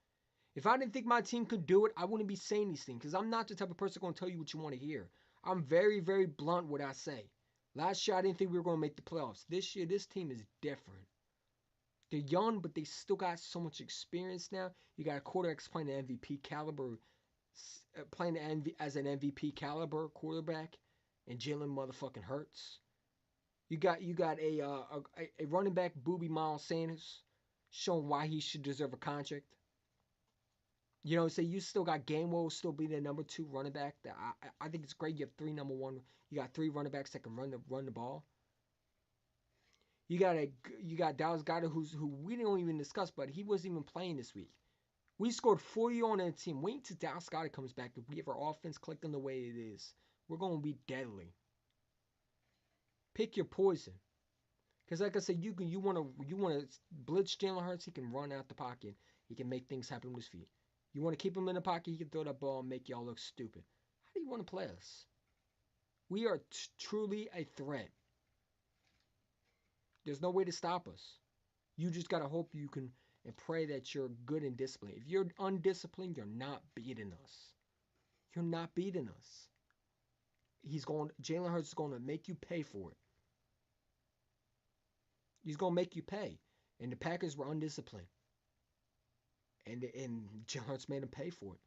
If I didn't think my team could do it, I wouldn't be saying these things because I'm not the type of person going to tell you what you want to hear. I'm very, very blunt what I say. Last year, I didn't think we were going to make the playoffs. This year, this team is different. They're young, but they still got so much experience now. You got a quarterback playing the MVP caliber, playing as an MVP caliber quarterback, and Jalen motherfucking Hurts. You got a running back, Booby Miles Sanders, showing why he should deserve a contract. You know, say you still got Gainwell still being the number 2 running back. That I think it's great. You have 3 number 1. You got 3 running backs that can run the ball. You got Dallas Goedert who we don't even discuss, but he wasn't even playing this week. We scored 40 on that team. Wait till Dallas Goedert comes back. If we have our offense clicking the way it is, we're going to be deadly. Pick your poison. Because like I said, you want to blitz Jalen Hurts. He can run out the pocket. He can make things happen with his feet. You want to keep him in the pocket. He can throw that ball and make y'all look stupid. How do you want to play us? We are truly a threat. There's no way to stop us. You just gotta hope you can and pray that you're good and disciplined. If you're undisciplined, you're not beating us. You're not beating us. Jalen Hurts is going to make you pay for it. He's going to make you pay. And the Packers were undisciplined. And Jalen Hurts made him pay for it.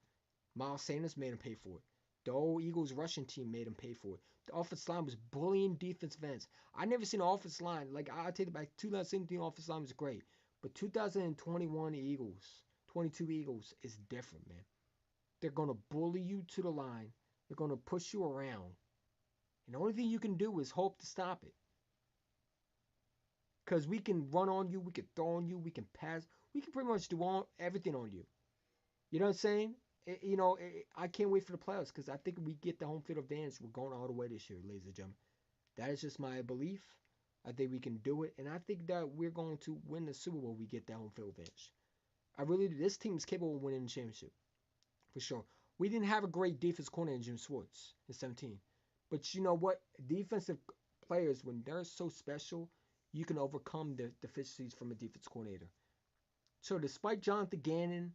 Miles Sanders made him pay for it. The old Eagles rushing team made him pay for it. The offensive line was bullying defensive ends. I never seen an offensive line. Like, I take it back. 2017 offensive line was great. But 2021 Eagles, 22 Eagles is different, man. They're going to bully you to the line. They're going to push you around. And the only thing you can do is hope to stop it. Because we can run on you. We can throw on you. We can pass. We can pretty much do everything on you. You know what I'm saying? I can't wait for the playoffs because I think we get the home field advantage. We're going all the way this year, ladies and gentlemen. That is just my belief. I think we can do it. And I think that we're going to win the Super Bowl. We get that home field advantage. I really do. This team is capable of winning the championship. For sure. We didn't have a great defense corner in Jim Schwartz in 17. But you know what? Defensive players, when they're so special, you can overcome the deficiencies from a defense coordinator. So despite Jonathan Gannon,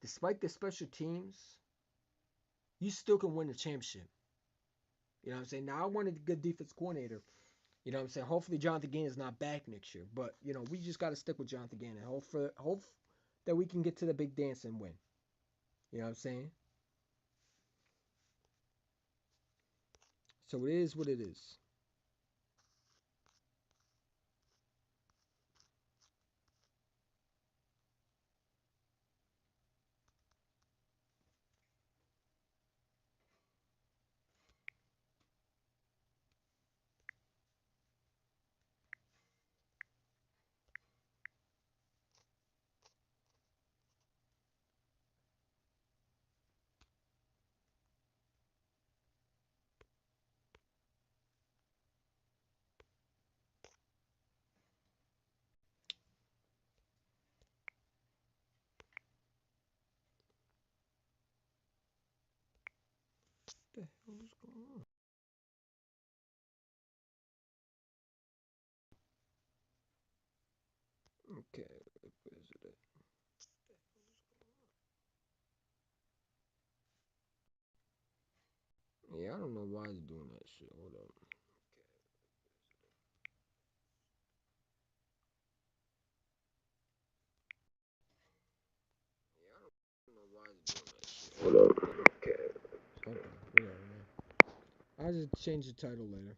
despite the special teams, you still can win the championship. You know what I'm saying? Now, I wanted a good defense coordinator. You know what I'm saying? Hopefully Jonathan Gannon is not back next year. But, we just got to stick with Jonathan Gannon. Hope that we can get to the big dance and win. You know what I'm saying? So it is what it is. What the hell is going on? Okay, where is it at? I don't know why they're doing that shit. Hold up. Hold up. Okay. Okay, whatever, man. I'll just change the title later.